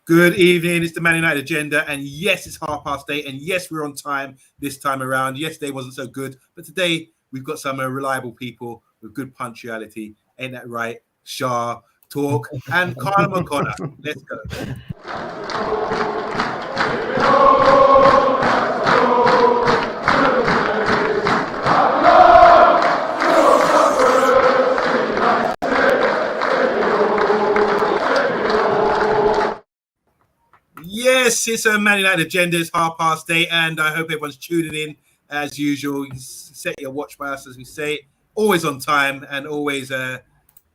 Good evening. It's the Man United Agenda, and yes, it's 8:30, and yes, we're on time this time around. Yesterday wasn't so good, but today we've got some reliable people with good punctuality. Ain't that right? SHAH, Talk, and Carl O'Connor. Let's go. Yes, it's a Man United Agenda. It's 8:30, and I hope everyone's tuning in as usual. You set your watch by us, as we say, always on time and always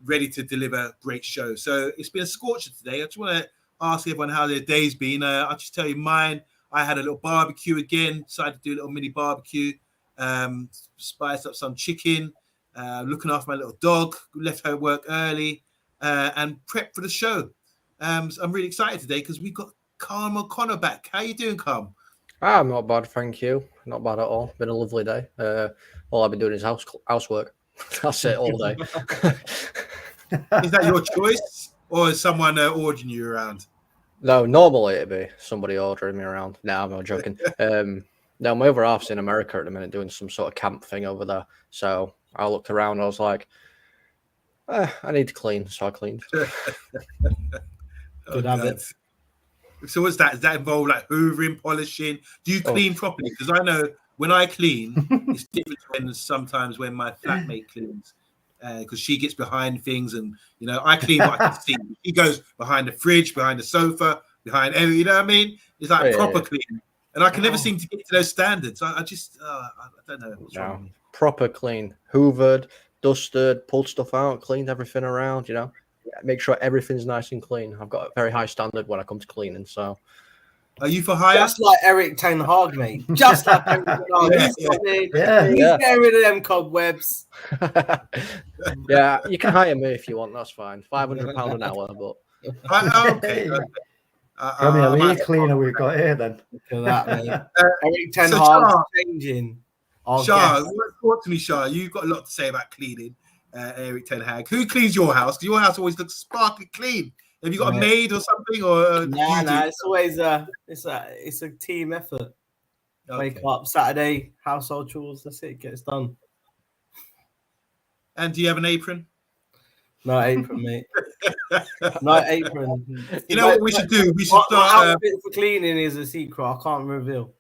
ready to deliver a great show. So it's been a scorcher today. I just want to ask everyone how their day's been. I'll just tell you mine. I had a little barbecue again. Decided to do a little mini barbecue. Spiced up some chicken. Looking after my little dog. Left her work early and prepped for the show. So I'm really excited today because we've got Carl O'Connor back. How you doing, Carl? I'm not bad, thank you. Not bad at all. Been a lovely day. All I've been doing is housework. That's it all day. Is that your choice, or is someone ordering you around? No, normally it'd be somebody ordering me around. No, I'm not joking. No, my other half's in America at the minute doing some sort of camp thing over there. So I looked around and I was like, I need to clean. So I cleaned. Good habit. So what's that? Does that involve like hoovering, polishing? Do you clean properly? Because I know when I clean, it's different when sometimes when my flatmate cleans, because she gets behind things, and I clean what I can see. She goes behind the fridge, behind the sofa, behind every. You know what I mean? It's like proper clean, and I can never seem to get to those standards. I just I don't know what's wrong with me. Proper clean, hoovered, dusted, pulled stuff out, cleaned everything around. Make sure everything's nice and clean. I've got a very high standard when it comes to cleaning. So, are you for hire? Just like Eric Ten Hag, mate. Just like Eric Ten Hag. He's getting rid of them cobwebs. Yeah, you can hire me if you want. That's fine. £500 an hour, but okay. Tell me a lead cleaner we've got here then. Look at that, mate. Eric Ten Hag's changing. SHAH, talk to me, SHAH. You've got a lot to say about cleaning. Eric Ten Hag. Who cleans your house? Because your house always looks sparkly clean. Have you got a maid or something? Or no, it's always it's a team effort. Okay. Wake up Saturday, household chores. That's it. Gets done. And do you have an apron? No apron, mate. No apron. You know what we should do? We should start. My outfit for cleaning is a secret. I can't reveal.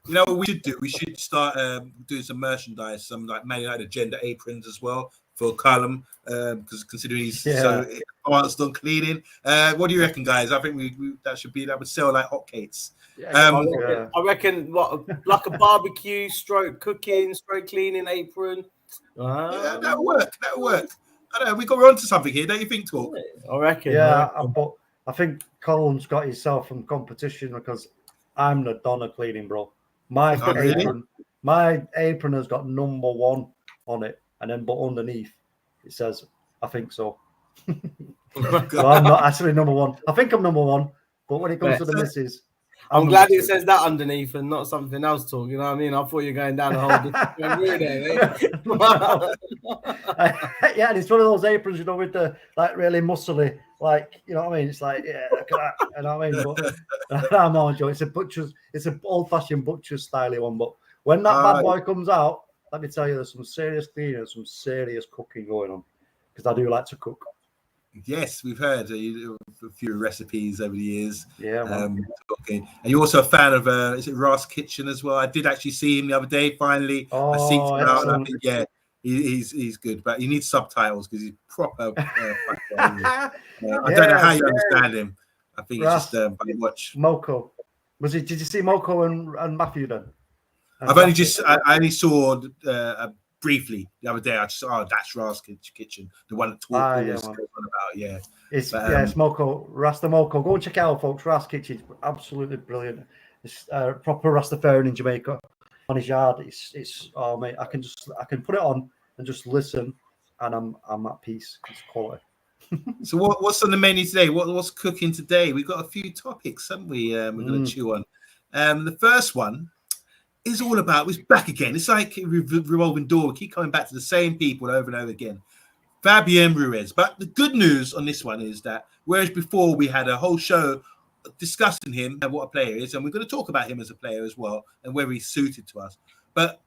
You know what we should do? We should start doing some merchandise, some like Man United Agenda aprons as well for Callum, because considering he's so advanced on cleaning. What do you reckon, guys? I think that would sell like hotcakes. I reckon what like a barbecue, stroke cooking, stroke cleaning apron. Yeah, that'll work. I don't know. We're onto something here, don't you think, Talk? I reckon. Yeah, but I think Colin's got himself from competition because I'm the Donna cleaning, bro. My apron has got number 1 on it, and then but underneath it says, "I think so." So I'm not actually number 1. I think I'm number 1, but when it comes to the missus, I'm glad it says that underneath and not something else. Talk, you know what I mean? I thought you were going down a whole different route there, yeah, and it's one of those aprons, with the like really muscly, like what I mean. It's like look at that, you know what I mean? But I'm all joking. It's an old-fashioned butcher's style one. But when that bad boy comes out, let me tell you, there's some serious cleaning, some serious cooking going on because I do like to cook. Yes, we've heard a few recipes over the years. Yeah. And you're also a fan of is it Ross Kitchen as well? I did actually see him the other day. Finally, I seeked him out. And I think, he's good, but you need subtitles because he's proper. I don't know how you understand him. I think it's just watch. Moko, Did you see Moko and Matthew then? I only saw briefly the other day. I just that's Ras Kitchen, the one that Talk was on about. It's Moko, Rasta Moko. Go and check it out, folks. Ras Kitchen, absolutely brilliant. It's proper Rastafarian in Jamaica on his yard. It's mate, I can put it on and just listen, and I'm at peace. It's quality. So what's on the menu today? What's cooking today? We've got a few topics, haven't we? We're going to chew on. The first one is all about, it's back again. It's like a revolving door. We keep coming back to the same people over and over again. Fabian Ruiz. But the good news on this one is that whereas before we had a whole show discussing him and what a player is, and we're going to talk about him as a player as well and whether he's suited to us. But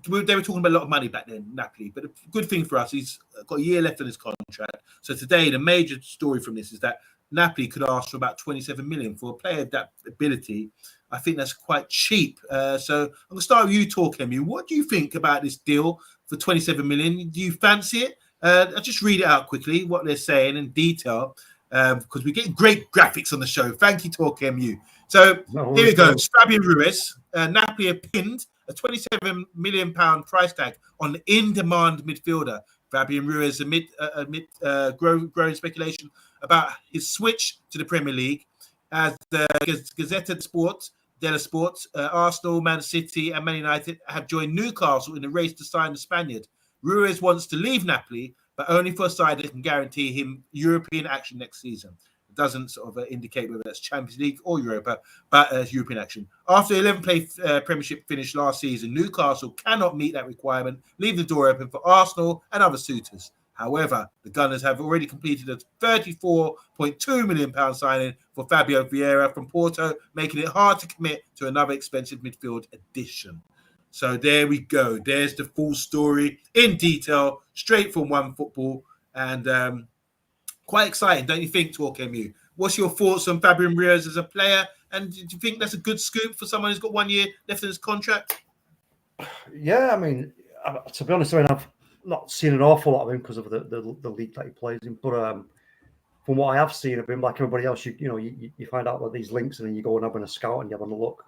they were talking about a lot of money back then, Napoli. But the good thing for us, he's got a year left on his contract. So today, the major story from this is that Napoli could ask for about 27 million for a player of that ability. I think that's quite cheap. So I'm going to start with you, TALKMU. What do you think about this deal for 27 million? Do you fancy it? I'll just read it out quickly, what they're saying in detail, because we're getting great graphics on the show. Thank you, TALKMU. So here we go. Fabian Ruiz. Napoli have pinned a £27 million price tag on the in-demand midfielder. Fabian Ruiz amid growing speculation about his switch to the Premier League. As the Gazzetta dello Sport, Arsenal, Man City and Man United have joined Newcastle in the race to sign the Spaniard. Ruiz wants to leave Napoli, but only for a side that can guarantee him European action next season. It doesn't sort of indicate whether that's Champions League or Europa, but European action. After the 11-play Premiership finish last season, Newcastle cannot meet that requirement, leave the door open for Arsenal and other suitors. However, the Gunners have already completed a £34.2 million signing for Fabio Vieira from Porto, making it hard to commit to another expensive midfield addition. So there we go. There's the full story in detail, straight from One Football, and quite exciting, don't you think, TALKMU? What's your thoughts on Fabian Ruiz as a player? And do you think that's a good scoop for someone who's got 1 year left in his contract? Yeah, I mean, to be honest, I've not seen an awful lot of him because of the league that he plays in. But from what I have seen of him, like everybody else, you find out about these links and then you go and have a scout and you have a look.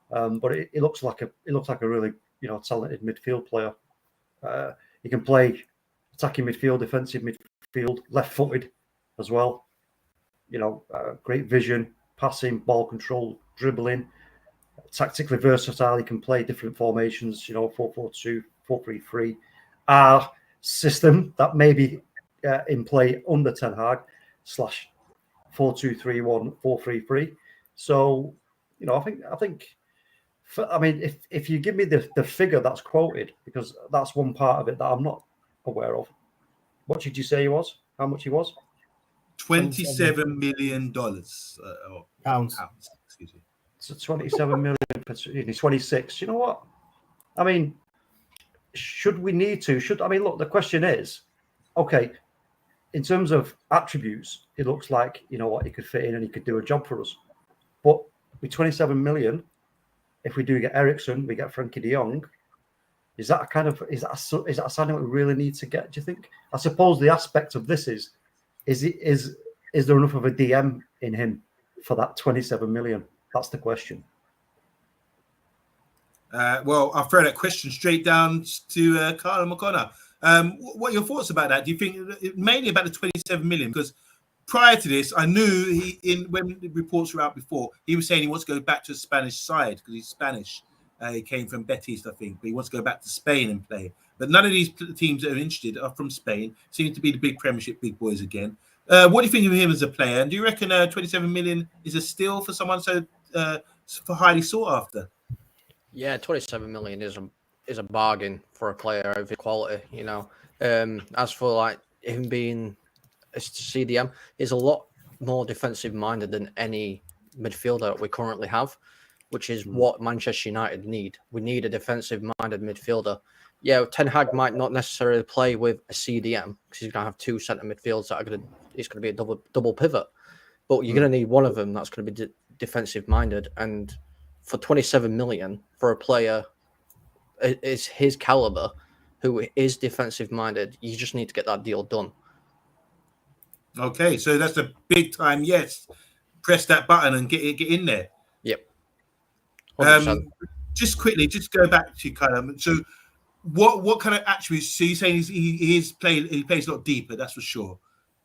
But it looks like a really talented midfield player. He can play attacking midfield, defensive midfield, left-footed as well. Great vision, passing, ball control, dribbling, tactically versatile. He can play different formations. 4-4-2, 4-3-3. Our system that may be in play under Ten Hag / 4-2-3-1, 4-3-3. So I think. I mean, if you give me the figure that's quoted, because that's one part of it that I'm not aware of. What did you say he was? How much he was? $27 million. Pounds. Excuse me. So 27 million. He's 26. You know what? I mean, should we need to? Look, the question is, okay, in terms of attributes, it looks like, he could fit in and he could do a job for us. But with 27 million, if we do get Ericsson, we get Frankie de Jong. Is that a sign that we really need to get? Do you think? I suppose the aspect of this is there enough of a DM in him for that 27 million? That's the question. Well, I'll throw that question straight down to Carl McConnor. What are your thoughts about that? Do you think mainly about the 27 million? Because prior to this, I knew when the reports were out before, he was saying he wants to go back to the Spanish side because he's Spanish. He came from Betis, I think, but he wants to go back to Spain and play. But none of these teams that are interested are from Spain. Seem to be the big Premiership big boys again. What do you think of him as a player? And do you reckon 27 million is a steal for someone so highly sought after? Yeah, 27 million is a bargain for a player of his quality. As for like him being a CDM, is a lot more defensive minded than any midfielder that we currently have, which is what Manchester United need. We need a defensive minded midfielder. Yeah, Ten Hag might not necessarily play with a CDM because he's going to have two centre midfields that it's going to be a double pivot, but you're going to need one of them that's going to be defensive minded. And for 27 million for a player is his caliber who is defensive minded, you just need to get that deal done. Okay, so that's a big time yes. Press that button and get in there. Yep. Just quickly, just go back to Callum. So, what kind of attributes? So you're saying he plays a lot deeper, that's for sure.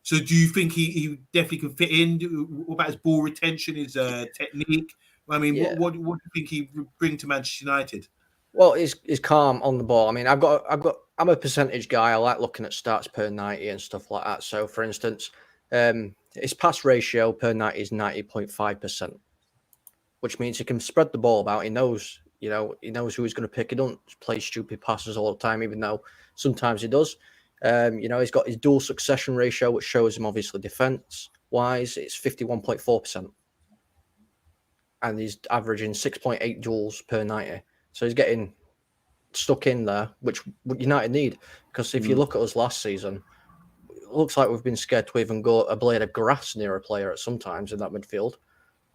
So, do you think he definitely can fit in? What about his ball retention, his technique? I mean, yeah. What do you think he would bring to Manchester United? Well, he's calm on the ball. I mean, I'm a percentage guy. I like looking at stats per 90 and stuff like that. So, for instance, his pass ratio per 90 is 90.5%, which means he can spread the ball about. He knows who he's going to pick. He don't play stupid passes all the time, even though sometimes he does. He's got his dual succession ratio, which shows him obviously defense-wise. It's 51.4%. and he's averaging 6.8 joules per 90. So he's getting stuck in there, which United need. Because if you look at us last season, it looks like we've been scared to even go a blade of grass near a player at sometimes in that midfield.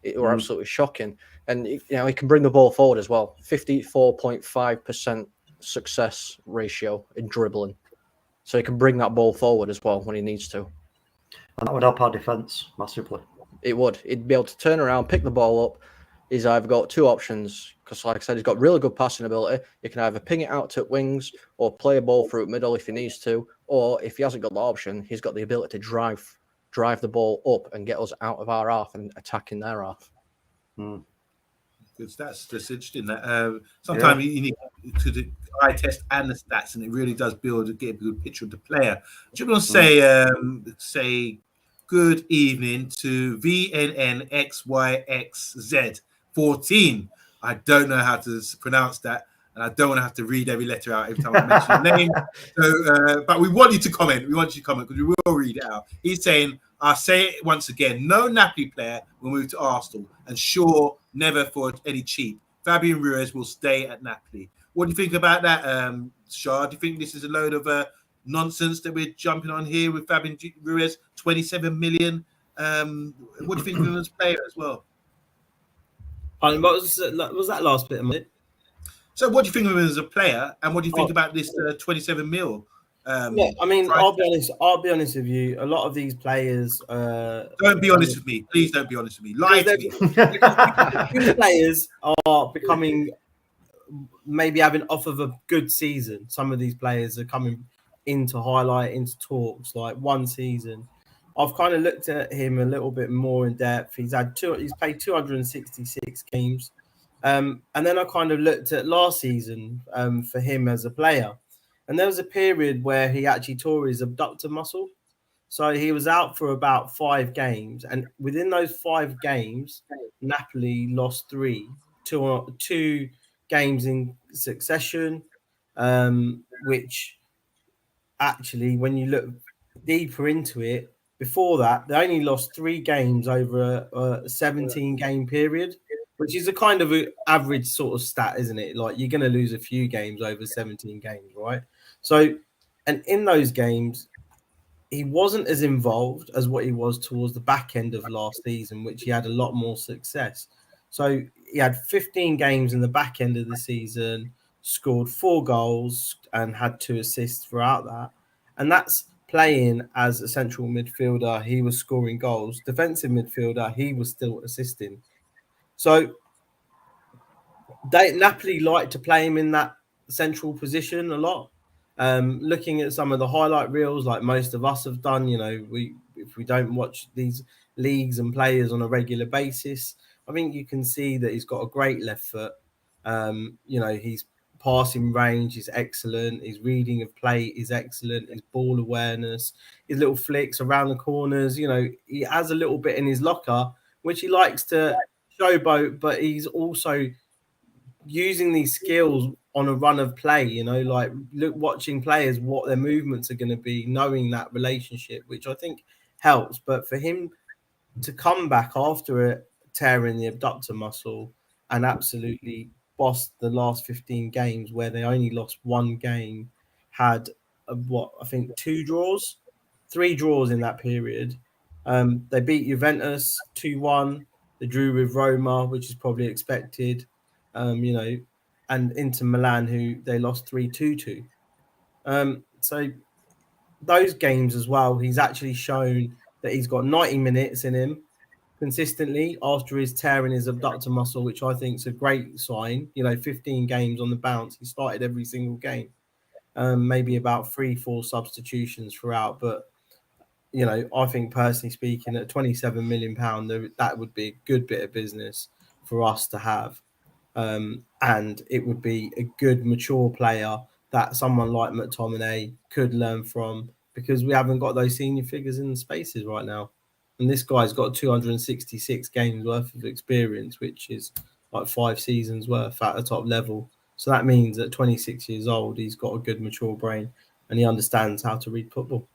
It were absolutely shocking. And, you know, he can bring the ball forward as well. 54.5% success ratio in dribbling. So he can bring that ball forward as well when he needs to. And that would help our defence massively. It would. He'd be able to turn around, pick the ball up. He's either got two options, because like I said, he's got really good passing ability. He can either ping it out to wings or play a ball through middle if he needs to. Or if he hasn't got the option, he's got the ability to drive the ball up and get us out of our half and attack in their half. Good stats. That's interesting. That sometimes you need to do eye test and the stats, and it really does get a good picture of the player. Do you want to say good evening to VNNXYXZ14? I don't know how to pronounce that, and I don't want to have to read every letter out every time I mention your name. So, but we want you to comment. We want you to comment because we will read it out. He's saying, I'll say it once again, no Napoli player will move to Arsenal, and sure, never for any cheap. Fabian Ruiz will stay at Napoli. What do you think about that, Shah? Do you think this is a load of nonsense that we're jumping on here with Fabian Ruiz, 27 million? What do you think of him as a player as well? What was that last bit of it? So what do you think of him as a player, and what do you think about this 27 mil? Yeah, I mean, I'll be honest with you. A lot of these players. Don't be honest with me, please. Don't be honest with me. Lie to me. These players are becoming, maybe having off of a good season. Some of these players are coming into highlight, into talks. Like one season, I've kind of looked at him a little bit more in depth. He's played 266 games, and then I kind of looked at last season for him as a player. And there was a period where he actually tore his abductor muscle. So he was out for about 5 games. And within those 5 games, Napoli lost 2 games in succession, which actually, when you look deeper into it, before that, they only lost 3 games over a 17-game period, which is a kind of an average sort of stat, isn't it? Like, you're going to lose a few games over 17 games, right? So, and in those games, he wasn't as involved as what he was towards the back end of last season, which he had a lot more success. So he had 15 games in the back end of the season, scored 4 goals and had 2 assists throughout that. And that's playing as a central midfielder. He was scoring goals. Defensive midfielder, he was still assisting. So Napoli like to play him in that central position a lot. Looking at some of the highlight reels, like most of us have done, you know, if we don't watch these leagues and players on a regular basis, I think you can see that he's got a great left foot. You know, his passing range is excellent. His reading of play is excellent. His ball awareness, his little flicks around the corners, you know, he has a little bit in his locker, which he likes to showboat, but he's also using these skills on a run of play, you know, like watching players, what their movements are going to be, knowing that relationship, which I think helps. But for him to come back after tearing the abductor muscle and absolutely boss the last 15 games, where they only lost 1 game, had I think 3 draws in that period. They beat Juventus 2-1. They drew with Roma, which is probably expected. You know, and Inter Milan, who they lost 3-2 to. So those games as well, he's actually shown that he's got 90 minutes in him consistently after his tearing his abductor muscle, which I think is a great sign. You know, 15 games on the bounce. He started every single game. Maybe about 3-4 substitutions throughout. But, you know, I think personally speaking, at £27 million, that would be a good bit of business for us to have. And it would be a good mature player that someone like McTominay could learn from, because we haven't got those senior figures in the spaces right now. And this guy's got 266 games worth of experience, which is like 5 seasons worth at the top level. So that means at 26 years old, he's got a good mature brain and he understands how to read football.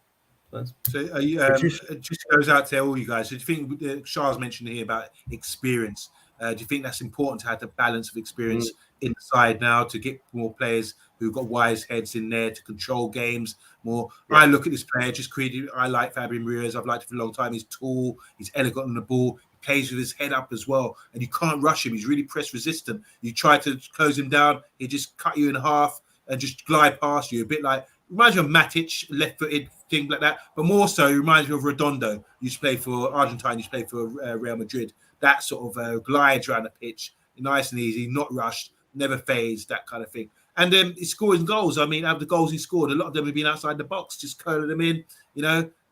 So it just goes out to all you guys. So do you think Shah's mentioned here about experience? Do you think that's important to have the balance of experience inside now to get more players who've got wise heads in there to control games more? Yeah. I look at this player, just created. I like Fabian Ruiz. I've liked him for a long time. He's tall. He's elegant on the ball. He plays with his head up as well, and you can't rush him. He's really press resistant. You try to close him down, he just cut you in half and just glide past you. A bit like reminds me of Matic, left-footed thing like that, but more so it reminds me of Redondo. Used to play for Argentine. Used to play for Real Madrid. That sort of glides around the pitch, nice and easy, not rushed, never phased, that kind of thing. And then he's scoring goals. I mean, out of the goals he scored, a lot of them have been outside the box, just curling them in,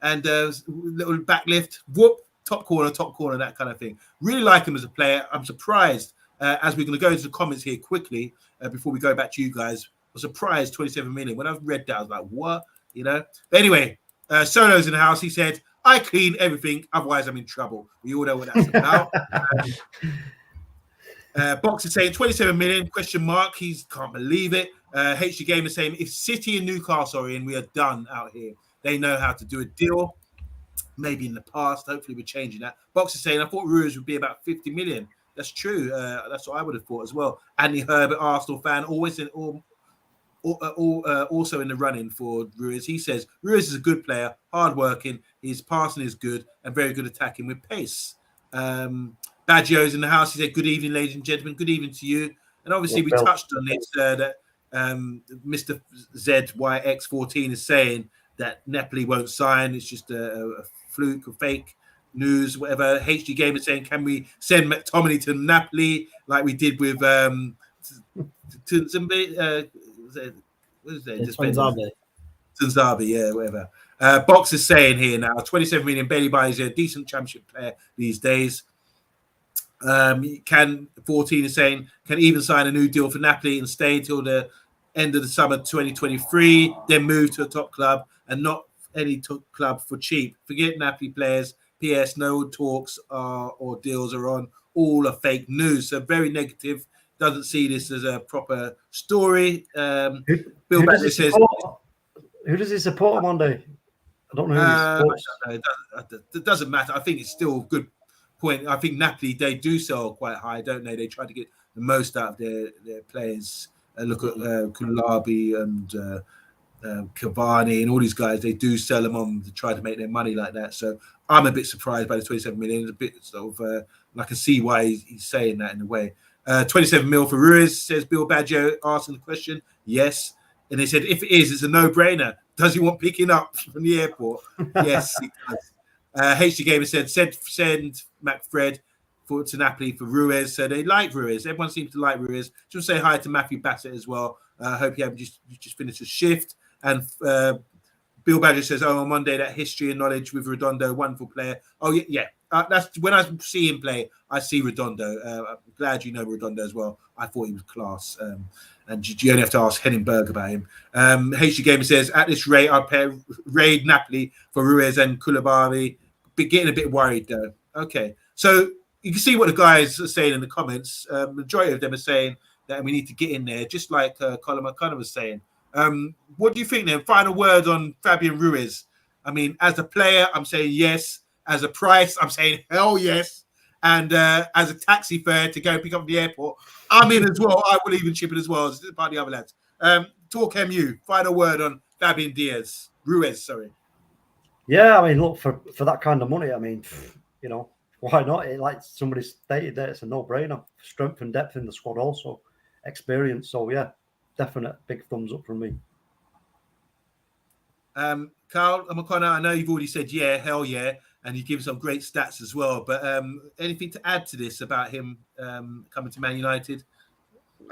and little backlift, whoop, top corner, that kind of thing. Really like him as a player. I'm surprised, as we're going to go into the comments here quickly, before we go back to you guys, I was surprised 27 million. When I read that, I was like, what? But anyway, Solo's in the house. He said, I clean everything, otherwise I'm in trouble. We all know what that's about. Box is saying 27 million, question mark. He can't believe it. HG Game is saying, if City and Newcastle are in, we are done out here. They know how to do a deal. Maybe in the past. Hopefully we're changing that. Box is saying, I thought Ruiz would be about 50 million. That's true. That's what I would have thought as well. Andy Herbert, Arsenal fan, also in the running for Ruiz. He says Ruiz is a good player, hard-working, his passing is good, and very good attacking with pace. Baggio's in the house. He said, good evening, ladies and gentlemen. Good evening to you. And obviously we touched on this, that Mr. ZYX14 is saying that Napoli won't sign. It's just a fluke or fake news, whatever. HG Game is saying, can we send McTominay to Napoli like we did with Tunzabi, yeah, whatever. Box is saying here now, 27 million. Bailey By is a decent championship player these days. Can 14 is saying can even sign a new deal for Napoli and stay till the end of the summer 2023, then move to a top club and not any top club for cheap. Forget Napoli players. PS, no talks or deals are on. All are fake news. So very negative. Doesn't see this as a proper story. Bill Badger says, who does he support on Monday? I don't know who he supports. It doesn't matter. I think it's still a good point. I think Napoli, they do sell quite high, don't they? They try to get the most out of their players. Look at Kulabi and Cavani and all these guys. They do sell them on to try to make their money like that. So I'm a bit surprised by the 27 million. It's a bit sort of, I can see why he's saying that in a way. 27 mil for Ruiz, says Bill Baggio, asking the question. Yes. And they said, if it is, it's a no-brainer. Does he want picking up from the airport? Yes, he does. HG Gamer said, send McFred to Napoli for Ruiz. So they like Ruiz. Everyone seems to like Ruiz. Just say hi to Matthew Bassett as well. I hope you just finished a shift. And Bill Badger says, on Monday, that history and knowledge with Redondo, wonderful player. Oh, yeah. That's when I see him play, I see Redondo. I'm glad you know Redondo as well. I thought he was class. And you only have to ask Henningberg about him. HG Gamer says, at this rate, I'd pair raid Napoli for Ruiz and Koulibaly. Getting a bit worried, though. Okay. So you can see what the guys are saying in the comments. Majority of them are saying that we need to get in there, just like Colin McConnell was saying. What do you think then? Final word on Fabian Ruiz. I mean, as a player, I'm saying yes. As a price, I'm saying hell yes. And as a taxi fare to go pick up the airport, I'm in as well. I will even chip it as well as part of the other lads. Talk MU. Final word on Fabian Ruiz, sorry. Yeah, I mean, look, for that kind of money, I mean, why not? Like somebody stated there, it's a no-brainer. Strength and depth in the squad also. Experience. So, yeah, definite big thumbs up from me. Carl McConnell, I know you've already said yeah, hell yeah, and you give some great stats as well. But anything to add to this about him coming to Man United?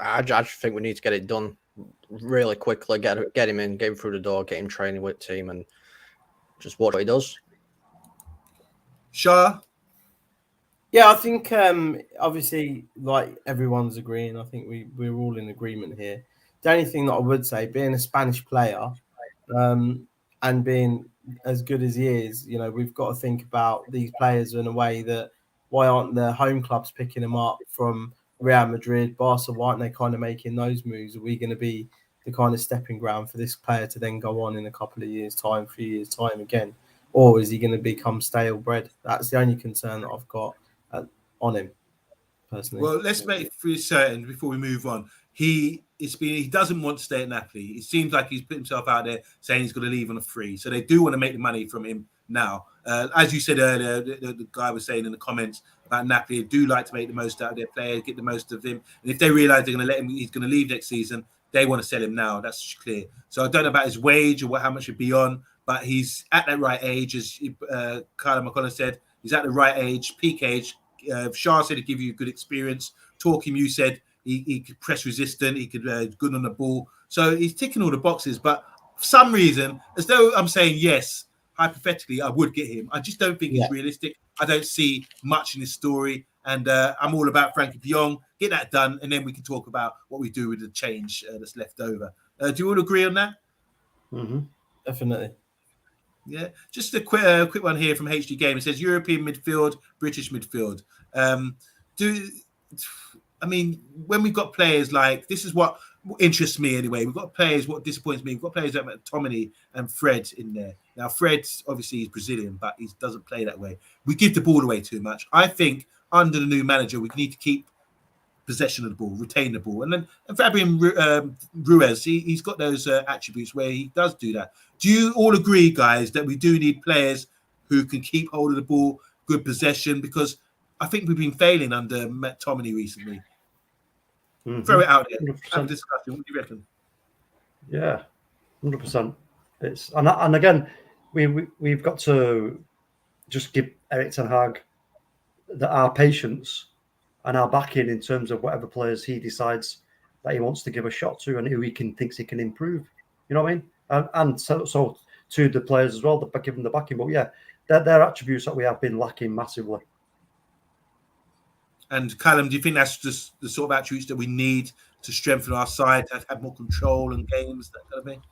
I just think we need to get it done really quickly. Get him in, get him through the door, get him training with the team, and just watch what he does. SHAH? Yeah, I think obviously, like everyone's agreeing, I think we're all in agreement here. The only thing that I would say, being a Spanish player and being as good as he is, we've got to think about these players in a way that why aren't the home clubs picking them up from Real Madrid, Barca? Why aren't they kind of making those moves? Are we going to be the kind of stepping ground for this player to then go on in a couple of years' time, 3 years' time again? Or is he going to become stale bread? That's the only concern that I've got on him. personally. Well, let's make it for certain before we move on. He doesn't want to stay at Napoli. It seems like he's put himself out there saying he's going to leave on a free. So they do want to make the money from him now. As you said earlier, the guy was saying in the comments about Napoli, they do like to make the most out of their players, get the most of him. And if they realise they're going to let him, he's going to leave next season, they want to sell him now. That's clear. So I don't know about his wage or how much he'd be on, but he's at that right age, as Carla McConnell said. He's at the right age, peak age. SHAH said he'd give you good experience. TALKMU said he could press resistant, he could good on the ball. So he's ticking all the boxes. But for some reason, as though I'm saying yes, hypothetically, I would get him. I just don't think he's realistic. I don't see much in his story. And I'm all about Frankie de Jong. Get that done, and then we can talk about what we do with the change that's left over. Do you all agree on that? Mm-hmm. Definitely. Yeah, just a quick one here from HD Game. It says European midfield, British midfield. When we've got players like this is what interests me anyway. We've got players. What disappoints me, we've got players like McTominay and Fred in there. Now, Fred obviously he's Brazilian, but he doesn't play that way. We give the ball away too much. I think under the new manager, we need to keep possession of the ball, retain the ball. And Fabian Ruiz, he's got those attributes where he does do that. Do you all agree, guys, that we do need players who can keep hold of the ball, good possession? Because I think we've been failing under McTominay recently. Mm-hmm. Throw it out there. 100%. Have a discussion. What do you reckon? Yeah, 100%. It's and again, we've got to just give Erik ten Hag our patience and our backing in terms of whatever players he decides that he wants to give a shot to and who he thinks he can improve. You know what I mean? And so to the players as well, that give them the backing. But yeah, they're attributes that we have been lacking massively. And Callum, do you think that's just the sort of attributes that we need to strengthen our side, to have more control and games, that kind of thing?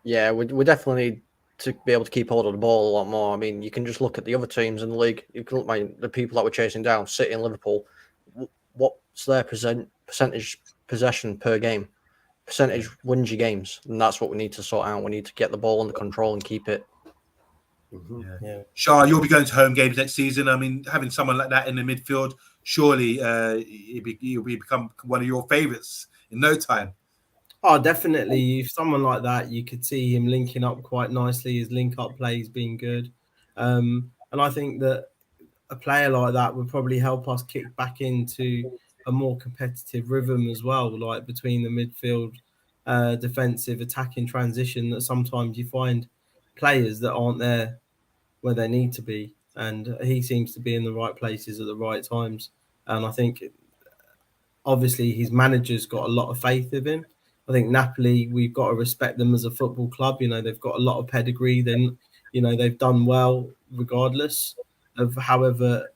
Yeah, we definitely need to be able to keep hold of the ball a lot more. I mean, you can just look at the other teams in the league. You can look at the people that we're chasing down, City and Liverpool. What's their percentage possession per game? Percentage wins your games, and that's what we need to sort out. We need to get the ball under control and keep it. Mm-hmm. Yeah. SHAH, you'll be going to home games next season. I mean, having someone like that in the midfield, surely he'll become one of your favourites in no time. Oh, definitely. If someone like that, you could see him linking up quite nicely. His link-up plays being good. And I think that a player like that would probably help us kick back into a more competitive rhythm as well, like between the midfield, defensive, attacking transition, that sometimes you find players that aren't there where they need to be. And he seems to be in the right places at the right times. And I think, obviously, his manager's got a lot of faith in him. I think Napoli, we've got to respect them as a football club. You know, they've got a lot of pedigree. Then, you know, they've done well regardless of however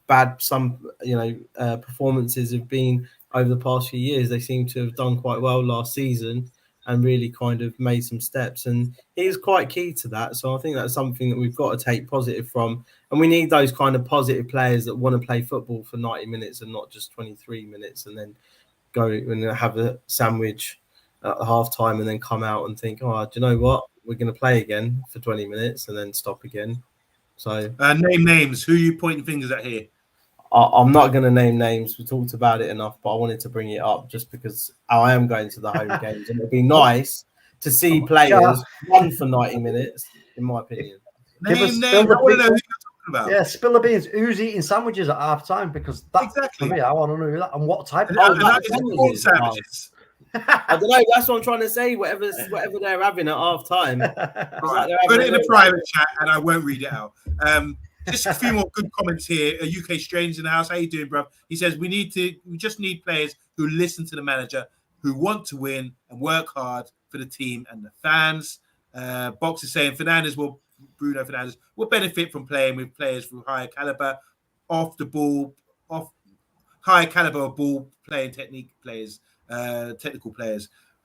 bad some, performances have been over the past few years. They seem to have done quite well last season and really kind of made some steps. And he's quite key to that. So I think that's something that we've got to take positive from. And we need those kind of positive players that want to play football for 90 minutes and not just 23 minutes and then go and have a sandwich at half time and then come out and think, oh, do you know what? We're going to play again for 20 minutes and then stop again. So name names. Who are you pointing fingers at here? I'm not going to name names. We talked about it enough, but I wanted to bring it up just because I am going to the home games and it'd be nice to see players run for 90 minutes, in my opinion. Name. Yeah, spill the beans. Who's eating sandwiches at half time? Because that's exactly for me. I want to know that. And what type of sandwiches? I don't know. That's what I'm trying to say. Whatever they're having at half time. Put it in a private chat, and I won't read it out. Just a few more good comments here. UK Strange in the house. How you doing, bro? He says we just need players who listen to the manager, who want to win and work hard for the team and the fans. Box is saying Bruno Fernandes will benefit from playing with players with higher caliber, higher caliber ball playing technical players.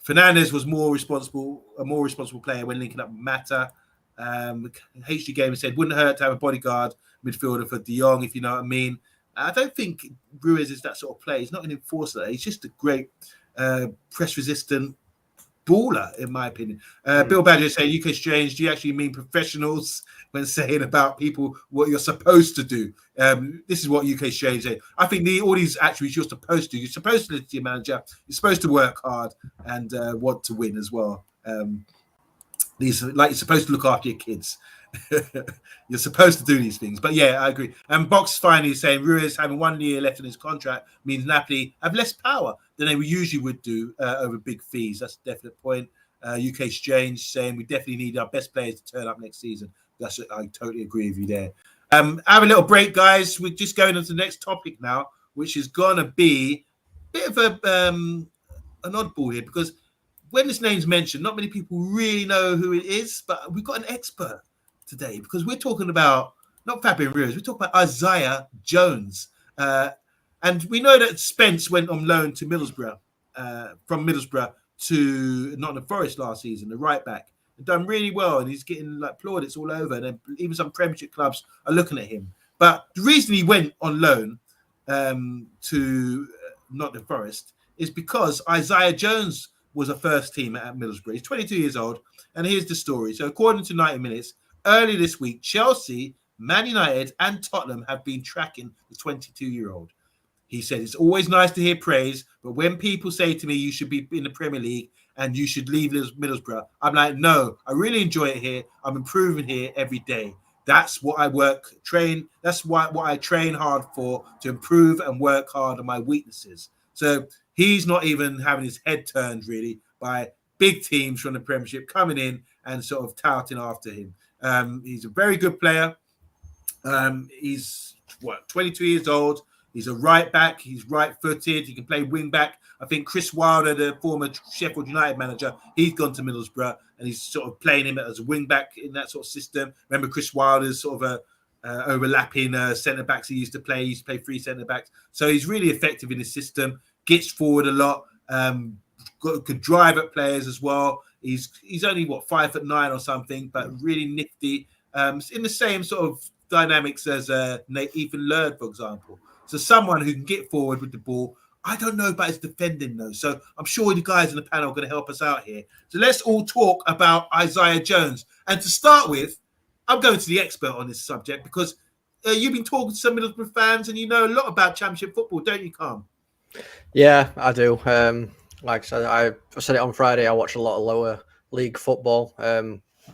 Fernandes was a more responsible player when linking up with Mata. HD Gamer said wouldn't hurt to have a bodyguard midfielder for De Jong, if you know what I mean. I don't think Ruiz is that sort of player. He's not an enforcer. He's just a great press resistant baller, in my opinion. Bill Badger saying, UK Strange, do you actually mean professionals when saying about people what you're supposed to do? This is what UK Strange said. I think all these attributes you're supposed to. You're supposed to listen to your manager. You're supposed to work hard and want to win as well. These like you're supposed to look after your kids. You're supposed to do these things. But yeah, I agree. And Box finally is saying Ruiz having 1 year left in his contract means Napoli have less power than they usually would do over big fees. That's a definite point. UK Strange saying we definitely need our best players to turn up next season. I totally agree with you there. Have a little break, guys. We're just going on to the next topic now, which is gonna be a bit of an oddball here, because when this name's mentioned, not many people really know who it is, but we've got an expert today because we're talking about not Fabian Ruiz, we're talking about Isaiah Jones. And we know that Spence went on loan to Middlesbrough, from Middlesbrough to Nottingham Forest last season, the right back. Done really well, and he's getting like plaudits all over, and then even some Premiership clubs are looking at him. But the reason he went on loan to Nottingham Forest is because Isaiah Jones was a first teamer at Middlesbrough. He's 22 years old, and here's the story. So according to 90 Minutes, early this week, Chelsea, Man United, and Tottenham have been tracking the 22-year-old. He said, it's always nice to hear praise, but when people say to me, you should be in the Premier League and you should leave Middlesbrough, I'm like, no, I really enjoy it here. I'm improving here every day. That's what I train. That's what I train hard for, to improve and work hard on my weaknesses. So he's not even having his head turned really by big teams from the Premiership coming in and sort of touting after him. He's a very good player. He's 22 years old. He's a right back. He's right-footed. He can play wing back. I think Chris Wilder, the former Sheffield United manager, he's gone to Middlesbrough and he's sort of playing him as a wing back in that sort of system. Remember, Chris Wilder's sort of a overlapping centre backs he used to play. He used to play 3 centre backs. So he's really effective in his system. Gets forward a lot. Could drive at players as well. He's only 5'9" or something, but really nifty. In the same sort of dynamics as Ethan Laird, for example. So someone who can get forward with the ball. I don't know about his defending though, so I'm sure the guys in the panel are going to help us out here. So let's all talk about Isaiah Jones. And to start with, I'm going to the expert on this subject because you've been talking to some Middlesbrough fans and you know a lot about Championship football, don't you, Carm? Yeah, I do. Like I said, I said it on Friday. I watch a lot of lower league football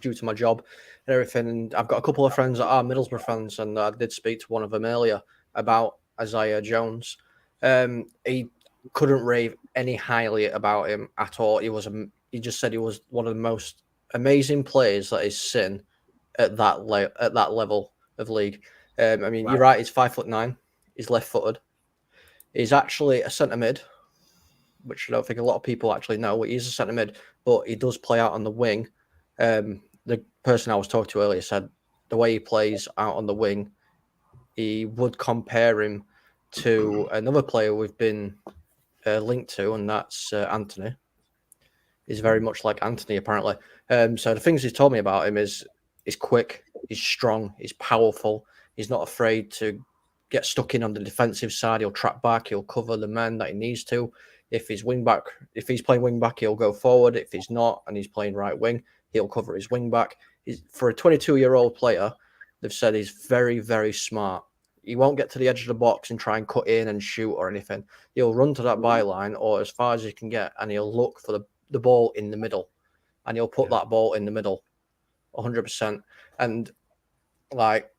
due to my job and everything. And I've got a couple of friends that are Middlesbrough fans, and I did speak to one of them earlier about Isaiah Jones. He couldn't rave any highly about him at all. He just said he was one of the most amazing players that he's seen at that level of league. I mean, wow. You're right. He's 5'9". He's left-footed. He's actually a centre mid, which I don't think a lot of people actually know. He's a centre mid, but he does play out on the wing. The person I was talking to earlier said the way he plays out on the wing, he would compare him to another player we've been linked to, and that's Anthony. He's very much like Anthony, apparently. So the things he's told me about him is he's quick, he's strong, he's powerful, he's not afraid to get stuck in on the defensive side. He'll track back, he'll cover the man that he needs to. If he's playing wing back, he'll go forward. If he's not and he's playing right wing, he'll cover his wing back. For a 22-year-old player, they've said he's very, very smart. He won't get to the edge of the box and try and cut in and shoot or anything. He'll run to that byline or as far as he can get, and he'll look for the ball in the middle, and he'll put that ball in the middle 100%. And like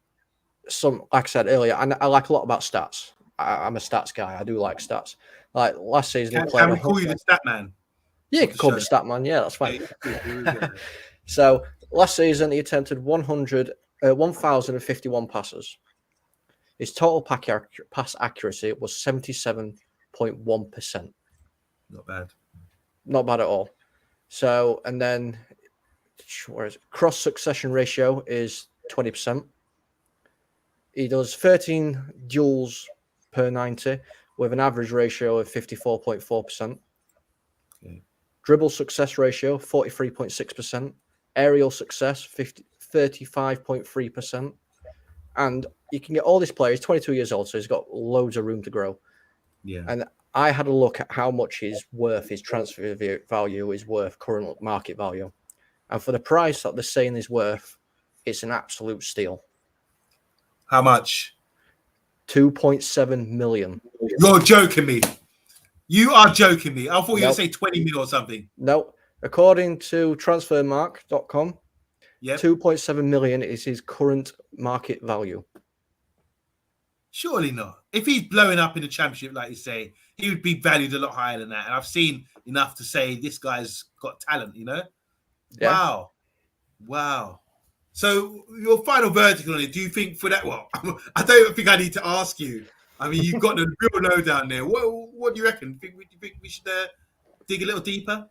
I said earlier, I like a lot about stats. I'm a stats guy. I do like stats. Like last season, can we call you the stat man? Yeah, you can call me stat man. Yeah, that's fine. So last season, he attempted 1,051 passes. His total pass accuracy was 77.1%. Not bad. Not bad at all. So, and then cross succession ratio is 20%. He does 13 duels per 90 with an average ratio of 54.4%. Okay. Dribble success ratio, 43.6%. Aerial success, 35.3%. And you can get all these players, 22 years old, so he's got loads of room to grow. Yeah. And I had a look at how much his transfer value is worth, current market value. And for the price that they're saying is worth, it's an absolute steal. How much? 2.7 million. You're joking me. You are joking me. I thought you were going Nope. to say 20 mil or something. No. According to transfermarkt.com, Yep. 2.7 million is his current market value. Surely not. If he's blowing up in the championship, like you say, he would be valued a lot higher than that. And I've seen enough to say this guy's got talent, you know? Yeah. Wow. So your final verdict on it, do you think for that? Well, I don't think I need to ask you. I mean, you've got the real lowdown there. What do you reckon? Do you think we should dig a little deeper?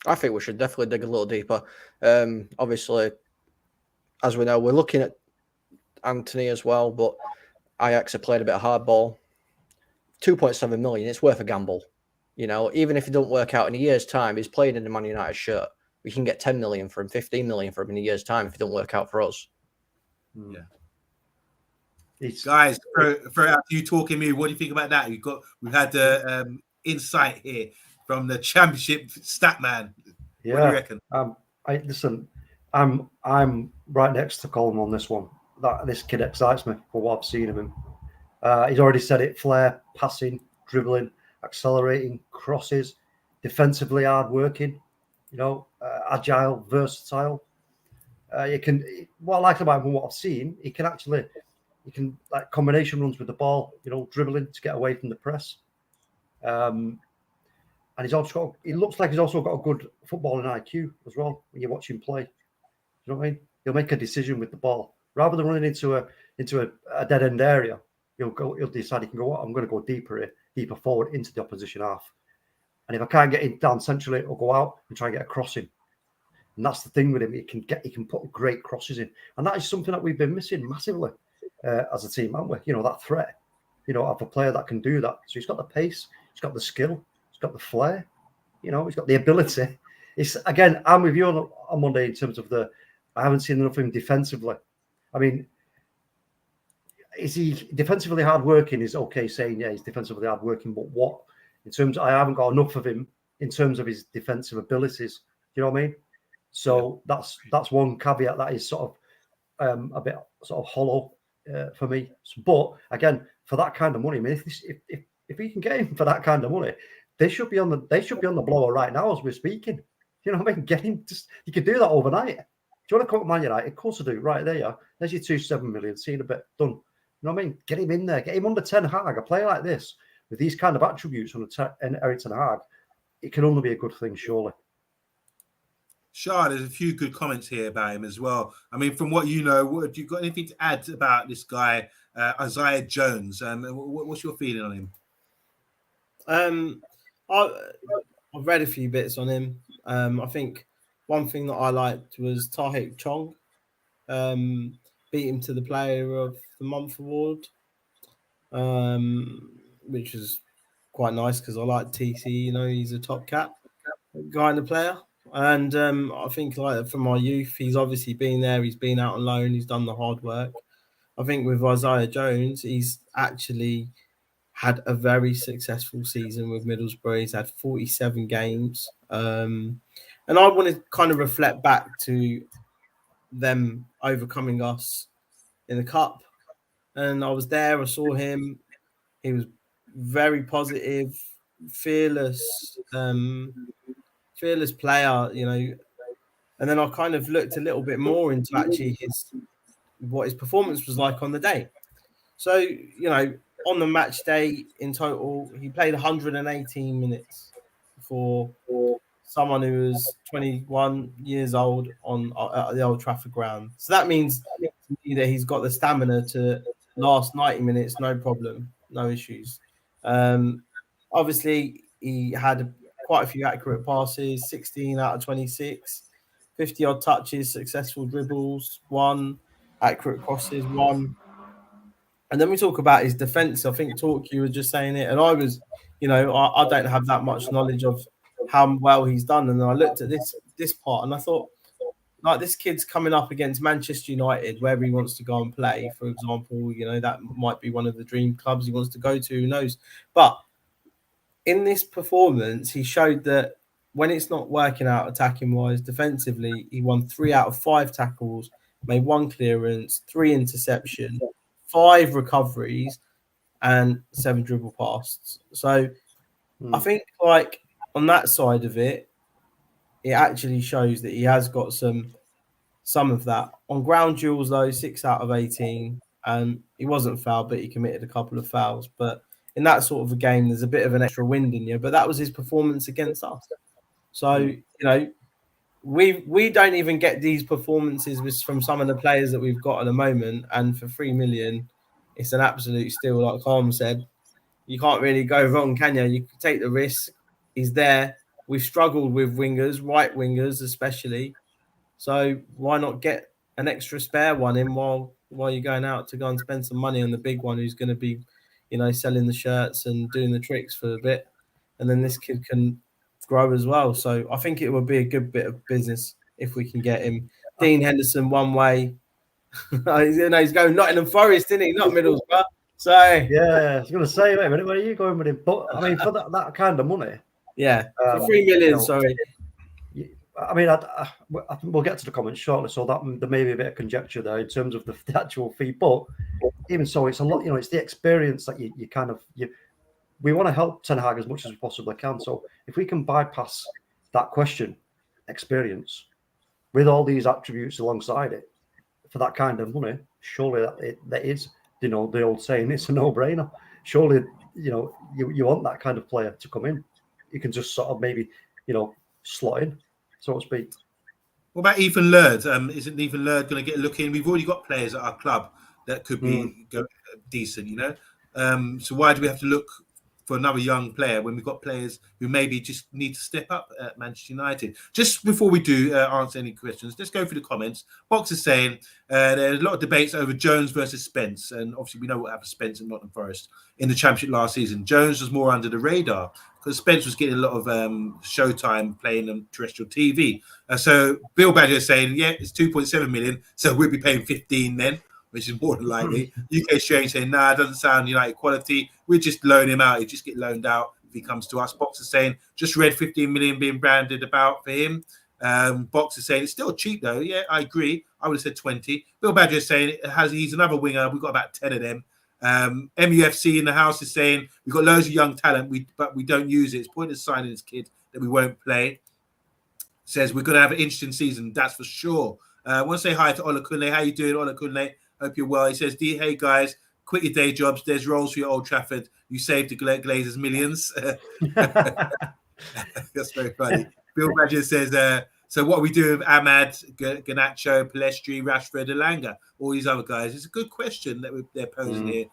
I think we should definitely dig a little deeper. Obviously, as we know, we're looking at Anthony as well, but Ajax have played a bit of hardball. 2.7 million, it's worth a gamble. You know, even if it don't work out in a year's time, he's played in the Man United shirt. We can get 10 million for him, 15 million for him in a year's time if it don't work out for us. Yeah. It's, Guys, throw out to you talking me. What do you think about that? We've had the insight here from the championship stat man. yeah. What do you reckon? Listen, I'm right next to Colm on this one. This kid excites me for what I've seen of him. He's already said it: flair, passing, dribbling, accelerating, crosses, defensively hard working. You know, agile, versatile. What I like about him, what I've seen, he can like combination runs with the ball. You know, dribbling to get away from the press. And he looks like he's also got a good footballing IQ as well. When you watch him play, you know what I mean? He'll make a decision with the ball rather than running into a dead end area. He'll decide he can go. I'm going to go deeper forward into the opposition half. And if I can't get in down centrally, I'll go out and try and get a crossing. And that's the thing with him. He can put great crosses in, and that is something that we've been missing massively as a team, haven't we? You know, that threat. You know, of a player that can do that. So he's got the pace, he's got the skill, he's got the flair. You know, he's got the ability. It's again, I'm with you on Monday in terms of I haven't seen enough of him defensively. I mean, is he defensively hardworking? Is okay saying he's defensively hardworking, but what in terms I haven't got enough of him in terms of his defensive abilities. You know what I mean? So that's one caveat that is sort of a bit sort of hollow for me. But again, for that kind of money, I mean, if we can get him for that kind of money, they should be on the blower right now as we're speaking. You know what I mean? Get him. You could do that overnight. Do you want to come to Man United? Of course I do. Right there, yeah. There's your 2.7 million. Seen a bit done. You know what I mean? Get him in there. Get him under Ten Hag. A player like this with these kind of attributes on Erik Ten Hag, it can only be a good thing, surely. SHAH, there's a few good comments here about him as well. I mean, from what you know, have you got anything to add about this guy, Isaiah Jones? What's your feeling on him? I've read a few bits on him. I think one thing that I liked was Tahik Chong beat him to the Player of the Month award, which was quite nice because I like TC. You know, he's a top cap guy and a player. And I think, like, from my youth, he's obviously been there. He's been out on loan. He's done the hard work. I think with Isaiah Jones, he's actually had a very successful season with Middlesbrough. He's had 47 games. And I want to kind of reflect back to them overcoming us in the Cup. And I was there. I saw him. He was very positive, fearless player, you know. And then I kind of looked a little bit more into actually what his performance was like on the day. So, you know, on the match day in total, he played 118 minutes for someone who was 21 years old at the Old Trafford ground. So that means that he's got the stamina to last 90 minutes, no problem, no issues. Obviously, he had quite a few accurate passes, 16 out of 26, 50-odd touches, successful dribbles, 1, accurate crosses, 1. And then we talk about his defence. I think, you were just saying it. And I was, you know, I don't have that much knowledge of how well he's done. And then I looked at this part and I thought, like, this kid's coming up against Manchester United, where he wants to go and play, for example. You know, that might be one of the dream clubs he wants to go to. Who knows? But in this performance, he showed that when it's not working out attacking wise, defensively, he won 3 out of 5 tackles, made 1 clearance, 3 interception, 5 recoveries, and 7 dribble passes. So I think like on that side of it, it actually shows that he has got some of that. On ground duels though, 6 out of 18, and he wasn't fouled, but he committed a couple of fouls. But in that sort of a game, there's a bit of an extra wind in you. But that was his performance against us. So you know, we don't even get these performances from some of the players that we've got at the moment, and for 3 million, it's an absolute steal. Like Calm said, you can't really go wrong, can you? You can take the risk. He's there. We've struggled with wingers, right wingers especially. So why not get an extra spare one in while you're going out to go and spend some money on the big one who's going to be, you know, selling the shirts and doing the tricks for a bit, and then this kid can grow as well. So I think it would be a good bit of business if we can get him. Dean Henderson one way. You know, he's going Nottingham Forest, isn't he? Not Middlesbrough. So yeah, I was going to say, wait a minute, where are you going with him? But I mean, for that kind of money, yeah, for 3 million. You know, sorry. I mean, I think we'll get to the comments shortly, so that there may be a bit of conjecture there in terms of the actual fee. But even so, it's a lot. You know, it's the experience that you kind of we want to help Ten Hag as much as we possibly can. So if we can bypass that question, experience, with all these attributes alongside it, for that kind of money, surely that is, you know, the old saying, it's a no-brainer. Surely, you know, you want that kind of player to come in. You can just sort of maybe, you know, slot in, so to speak. What about Ethan Laird? Isn't Ethan Laird going to get a look in? We've already got players at our club that could be decent, you know. So why do we have to look for another young player when we've got players who maybe just need to step up at Manchester United? Just before we do answer any questions, let's go through the comments. Box is saying there's a lot of debates over Jones versus Spence, and obviously we know what happened to Spence and Nottingham Forest in the Championship last season. Jones was more under the radar because Spence was getting a lot of showtime playing on terrestrial TV. So Bill Badger is saying, yeah, it's 2.7 million, so we'll be paying 15 then, which is more than likely. UK Strange saying, nah, it doesn't sound United quality. We just loan him out. He just get loaned out if he comes to us. Box is saying, just read 15 million being branded about for him. Box is saying, it's still cheap though. Yeah, I agree. I would have said 20. Bill Badger is saying, he's another winger. We've got about 10 of them. MUFC in the house is saying, we've got loads of young talent, but we don't use it. It's pointless signing this kid that we won't play. Says, we're going to have an interesting season. That's for sure. I want to say hi to Ola Kunle. How you doing, Ola Kunle? Hope you're well. He says, hey guys, quit your day jobs. There's roles for your Old Trafford. You saved the Glazers millions. That's very funny. Bill Badger says, so what are we doing with Ahmad, Garnacho, Palestri, Rashford, Elanga, all these other guys? It's a good question that they're posing here.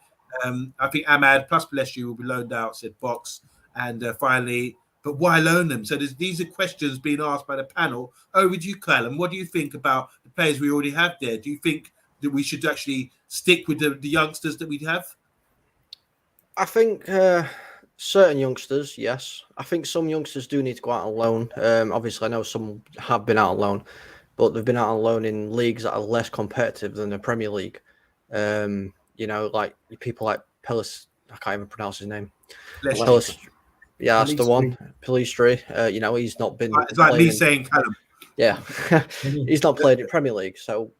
I think Ahmad plus Palestri will be loaned out, said Box. And finally, but why loan them? So these are questions being asked by the panel. Over to you, Callum. What do you think about the players we already have there? Do you think that we should actually stick with the youngsters that we have? I think certain youngsters, yes. I think some youngsters do need to go out on loan. Obviously, I know some have been out on loan, but they've been out on loan in leagues that are less competitive than the Premier League. You know, like people like Pelis, I can't even pronounce his name. Yeah, that's the one. Palistri. You know, he's not been. It's like me saying Callum. Yeah, he's not played in Premier League, so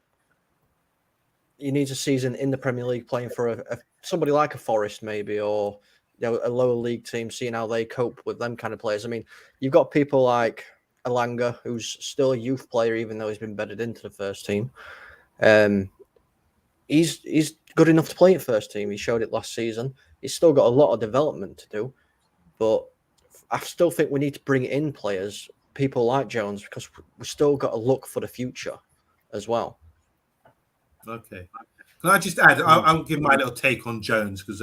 you need a season in the Premier League playing for somebody like a Forest maybe, or you know, a lower league team, seeing how they cope with them kind of players. I mean, you've got people like Elanga, who's still a youth player, even though he's been bedded into the first team. He's good enough to play in first team. He showed it last season. He's still got a lot of development to do, but I still think we need to bring in players, people like Jones, because we've still got to look for the future as well. Okay. Can I just add, I'll give my little take on Jones, because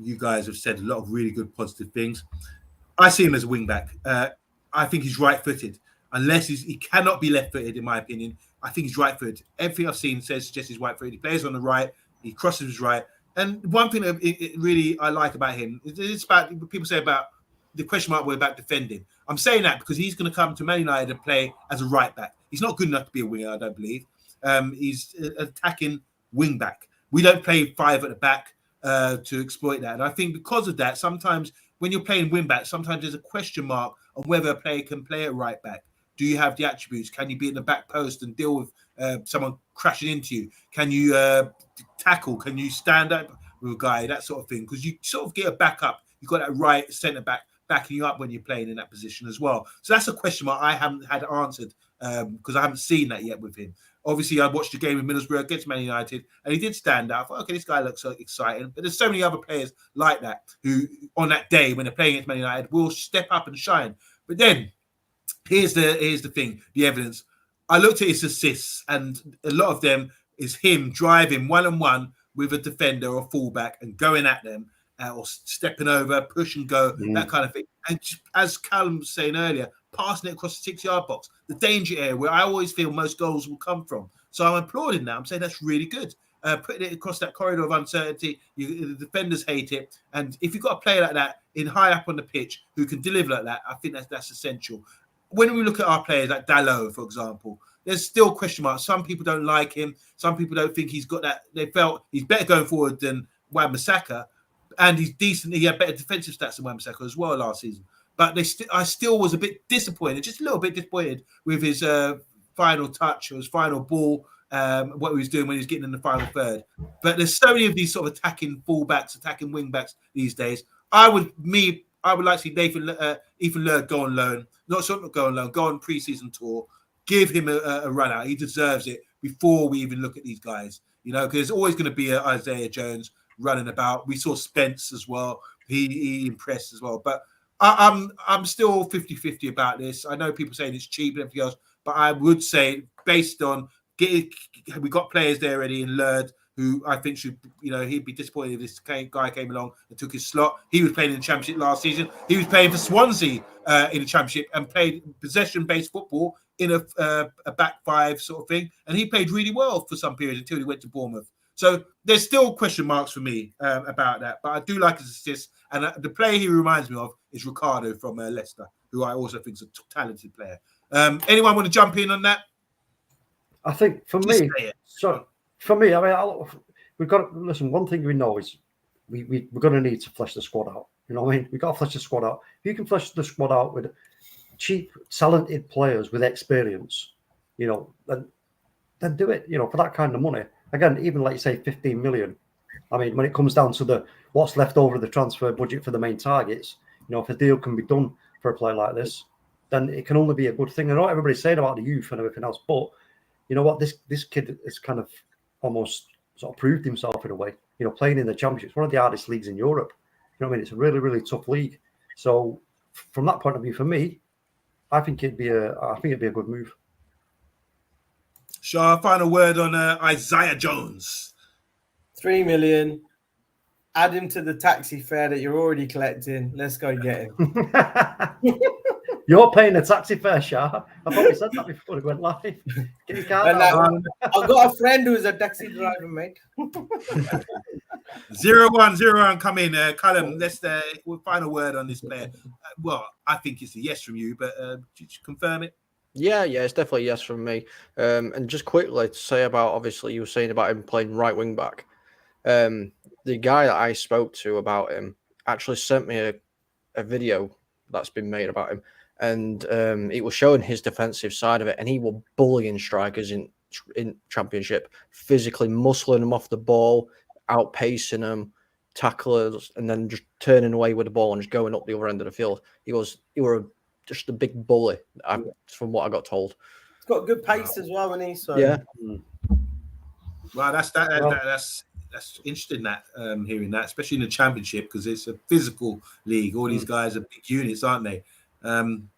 you guys have said a lot of really good positive things. I see him as a wing-back. I think he's right-footed. Unless he cannot be left-footed, in my opinion. I think he's right-footed. Everything I've seen suggests he's right-footed. He plays on the right. He crosses his right. And one thing that really I like about him is about, people say about the question mark about defending. I'm saying that because he's going to come to Man United and play as a right-back. He's not good enough to be a winger, I don't believe. He's an attacking wing-back. We don't play 5 at the back. to exploit that. And I think because of that, sometimes when you're playing wing back, sometimes there's a question mark on whether a player can play at right back. Do you have the attributes? Can you be in the back post and deal with someone crashing into you? Can you tackle? Can you stand up with a guy? That sort of thing. Because you sort of get a backup. You've got that right centre back backing you up when you're playing in that position as well. So that's a question mark I haven't had answered because I haven't seen that yet with him. Obviously, I watched the game in Middlesbrough against Man United, and he did stand out. I thought, okay, this guy looks so exciting. But there's so many other players like that who, on that day when they're playing against Man United, will step up and shine. But then, here's the thing, the evidence. I looked at his assists, and a lot of them is him driving one-on-one with a defender or fullback and going at them, or stepping over, push and go, that kind of thing. And as Callum was saying earlier, passing it across the 6-yard box, the danger area where I always feel most goals will come from. So I'm applauding that. I'm saying that's really good. Putting it across that corridor of uncertainty, the defenders hate it. And if you've got a player like that in high up on the pitch who can deliver like that, I think that's essential. When we look at our players like Dalot, for example, there's still question marks. Some people don't like him. Some people don't think he's got that. They felt he's better going forward than Wan-Bissaka. And he's decent. He had better defensive stats than Wan-Bissaka as well last season. But I still was a bit disappointed, just a little bit disappointed with his final touch or his final ball, what he was doing when he was getting in the final third. But there's so many of these sort of attacking fullbacks, attacking wingbacks these days. I would like to see Ethan Laird go on loan. Not go on loan, go on pre-season tour. Give him a run out. He deserves it before we even look at these guys. You know, because there's always going to be a Isaiah Jones running about. We saw Spence as well. He impressed as well. But I'm still 50-50 about this. I know people saying it's cheap and everything else, but I would say based on we got players there already in Laird who I think should, he'd be disappointed if this guy came along and took his slot. He was playing in the Championship last season. He was playing for Swansea in the Championship and played possession-based football in a back five sort of thing. And he played really well for some period until he went to Bournemouth. So there's still question marks for me about that. But I do like his assists. And the player he reminds me of is Ricardo from Leicester, who I also think is a talented player. Anyone want to jump in on that? I think for me, I mean, we've got to listen. One thing we know is we're going to need to flesh the squad out. You know what I mean? We've got to flesh the squad out. If you can flesh the squad out with cheap, talented players with experience, then do it, for that kind of money. Again, even like you say, 15 million. I mean, when it comes down to what's left over the transfer budget for the main targets, if a deal can be done for a player like this, then it can only be a good thing. I know everybody's saying about the youth and everything else, but you know what? This kid is kind of almost sort of proved himself in a way. Playing in the Championship, it's one of the hardest leagues in Europe. You know what I mean? It's a really, really tough league. So from that point of view, for me, I think it'd be a good move. Shah, final word on Isaiah Jones. 3 million. Add him to the taxi fare that you're already collecting. Let's go get him. You're paying a taxi fare, Shah. I probably said that before it went live. Get your car out. I've got a friend who's a taxi driver, mate. 0-1, come in. Callum, let's final word on this player. Well, I think it's a yes from you, but did you confirm it? Yeah, it's definitely a yes from me. And just quickly to say about, obviously, you were saying about him playing right wing back. The guy that I spoke to about him actually sent me a video that's been made about him, and it was showing his defensive side of it, and he was bullying strikers in Championship, physically muscling them off the ball, outpacing them, tacklers, and then just turning away with the ball and just going up the other end of the field. He was just a big bully, from what I got told. He's got good pace as well, isn't he? So yeah. Well, that's interesting that hearing that, especially in the Championship, because it's a physical league. All these guys are big units, aren't they? You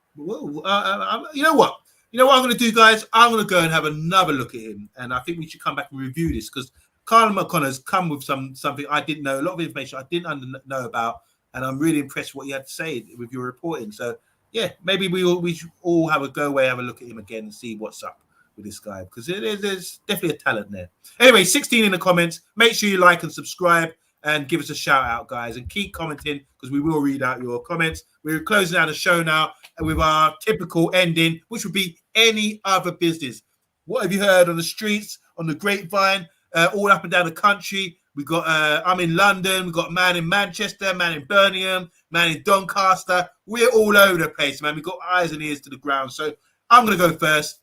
know what I'm going to do, guys? I'm going to go and have another look at him, and I think we should come back and review this because Carl McConaughey's come with something I didn't know, a lot of information I didn't know about, and I'm really impressed with what you had to say with your reporting. So yeah, maybe we should all have a go away, have a look at him again and see what's up with this guy, because there's definitely a talent there. Anyway, 16 in the comments. Make sure you like and subscribe and give us a shout out, guys, and keep commenting because we will read out your comments. We're closing out the show now with our typical ending, which would be any other business. What have you heard on the streets, on the grapevine, all up and down the country? We got I'm in London. We got man in Manchester, man in Birmingham, man in Doncaster. We're all over the place, man. We got eyes and ears to the ground. So I'm gonna go first.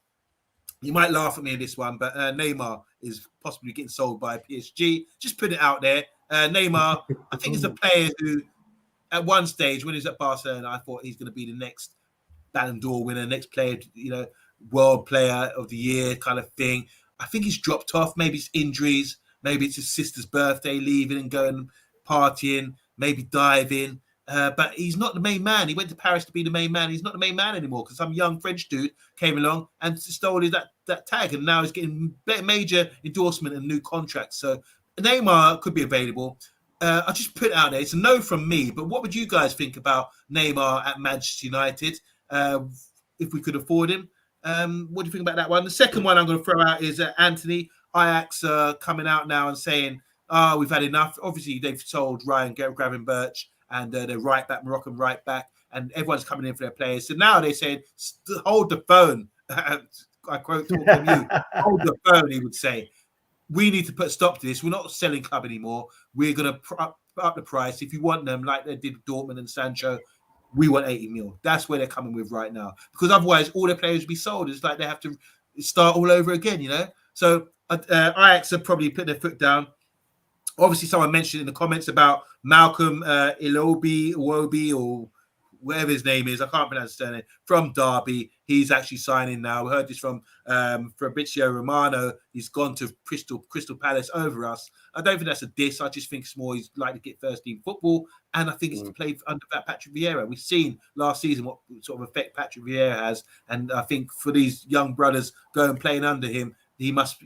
You might laugh at me in this one, but Neymar is possibly getting sold by PSG. Just put it out there. Neymar, I think, is a player who, at one stage when he was at Barcelona, I thought he's going to be the next Ballon d'Or winner, next player, world player of the year kind of thing. I think he's dropped off. Maybe it's injuries. Maybe it's his sister's birthday, leaving and going partying, maybe diving. But he's not the main man. He went to Paris to be the main man. He's not the main man anymore because some young French dude came along and stole that tag, and now he's getting major endorsement and new contracts. So Neymar could be available. I just put it out there. It's a no from me. But what would you guys think about Neymar at Manchester United if we could afford him? What do you think about that one? The second one I'm going to throw out is Anthony. Ajax coming out now and saying, we've had enough. Obviously, they've sold Ryan Gravenberch and their right back, Moroccan right back, and everyone's coming in for their players. So now they're saying, hold the phone. I quote from you, hold the phone, he would say. We need to put a stop to this. We're not a selling club anymore. We're going to up the price. If you want them, like they did Dortmund and Sancho, we want 80 mil. That's where they're coming with right now. Because otherwise, all their players will be sold. It's like they have to start all over again, So Ajax have probably put their foot down. Obviously, someone mentioned in the comments about Malcolm Iwobi, or whatever his name is. I can't pronounce his surname. From Derby, he's actually signing now. We heard this from Fabrizio Romano. He's gone to Crystal Palace over us. I don't think that's a diss. I just think it's more he's like to get first team football, and I think it's to play under that Patrick Vieira. We've seen last season what sort of effect Patrick Vieira has, and I think for these young brothers going playing under him, he must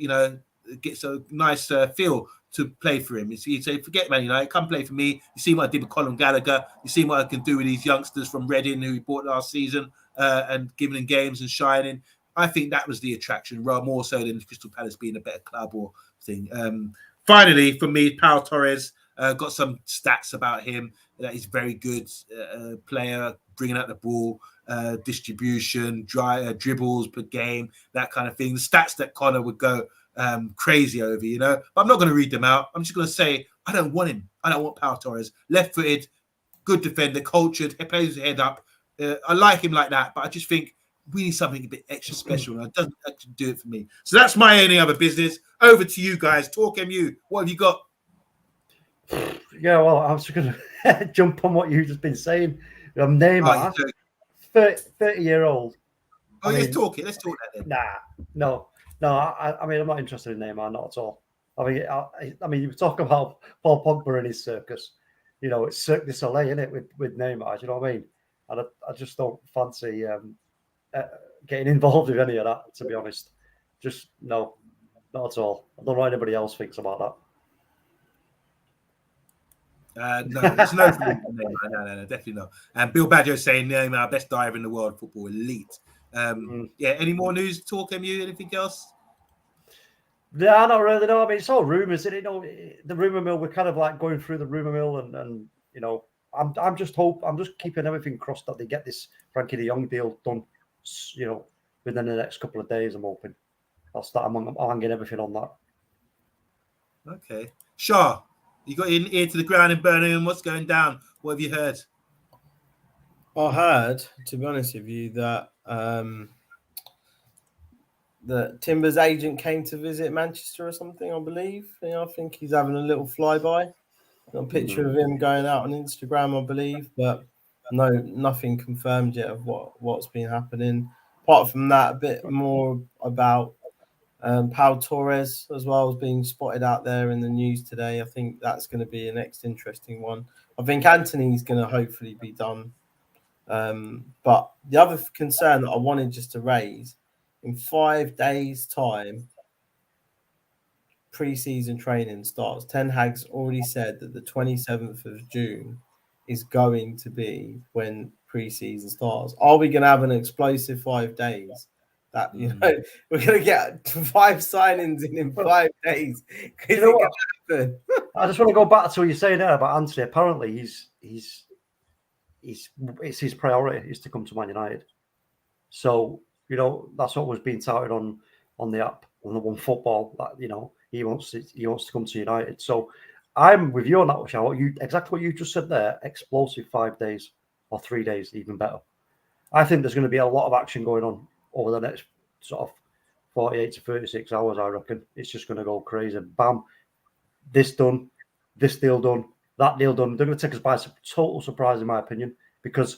get a nice feel to play for him. You say, forget Man United, come play for me. You see what I did with Colin Gallagher. You see what I can do with these youngsters from Reading who we bought last season and giving them games and shining. I think that was the attraction, rather more so than Crystal Palace being a better club or thing. Finally, for me, Pau Torres, got some stats about him that he's very good player, bringing out the ball, distribution, dribbles per game, that kind of thing. The stats that Connor would go crazy over, but I'm not going to read them out. I'm just going to say I don't want him. I don't want Pau Torres. Left-footed, good defender, cultured, he plays his head up. I like him like that, but I just think we need something a bit extra special, and it doesn't actually do it for me. So that's my any other business. Over to you guys. TalkMU, what have you got? Yeah, well, I was just going to jump on what you've just been saying. Neymar, 30-year-old. Oh, let's talk it. Let's talk that then. No. I mean, I'm not interested in Neymar, not at all. I mean, you talk about Paul Pogba and his circus. It's Cirque du Soleil, isn't it, with Neymar? Do you know what I mean? And I just don't fancy getting involved with any of that, to be honest. Just no, not at all. I don't know what anybody else thinks about that. No, it's no for me. No, definitely not. And Bill Badger saying Neymar, best diver in the world, football elite. Yeah, any more news? TalkMU, anything else? Yeah, not really. No, I mean, it's all rumours, isn't it? The rumour mill. We're kind of like going through the rumour mill, and I'm just keeping everything crossed that they get this Frankie de Jong deal done. Within the next couple of days. I'm hoping. I'm hanging everything on that. Okay, SHAH, you got your ear to the ground in Birmingham. What's going down? What have you heard? I heard, to be honest with you, that that Timber's agent came to visit Manchester or something, I believe. I think he's having a little flyby. Got a picture of him going out on Instagram, I believe, but no, nothing confirmed yet of what's been happening. Apart from that, a bit more about Pau Torres as well as being spotted out there in the news today. I think that's going to be a next interesting one. I think Anthony's going to hopefully be done. But the other concern that I wanted just to raise, in 5 days' time, pre-season training starts. Ten Hag's already said that the 27th of June is going to be when pre-season starts. Are we going to have an explosive 5 days? That we're going to get 5 signings in 5 days. I just want to go back to what you're saying there about Anthony. Apparently, it's his priority is to come to Man United. So that's what was being touted on the app on the One Football. That he wants to come to United. So I'm with you on that, Shah. Exactly what you just said there. Explosive 5 days or 3 days, even better. I think there's going to be a lot of action going on over the next sort of 48 to 36 hours, I reckon. It's just going to go crazy. Bam, this done, this deal done, that deal done. They're going to take us by total surprise, in my opinion, because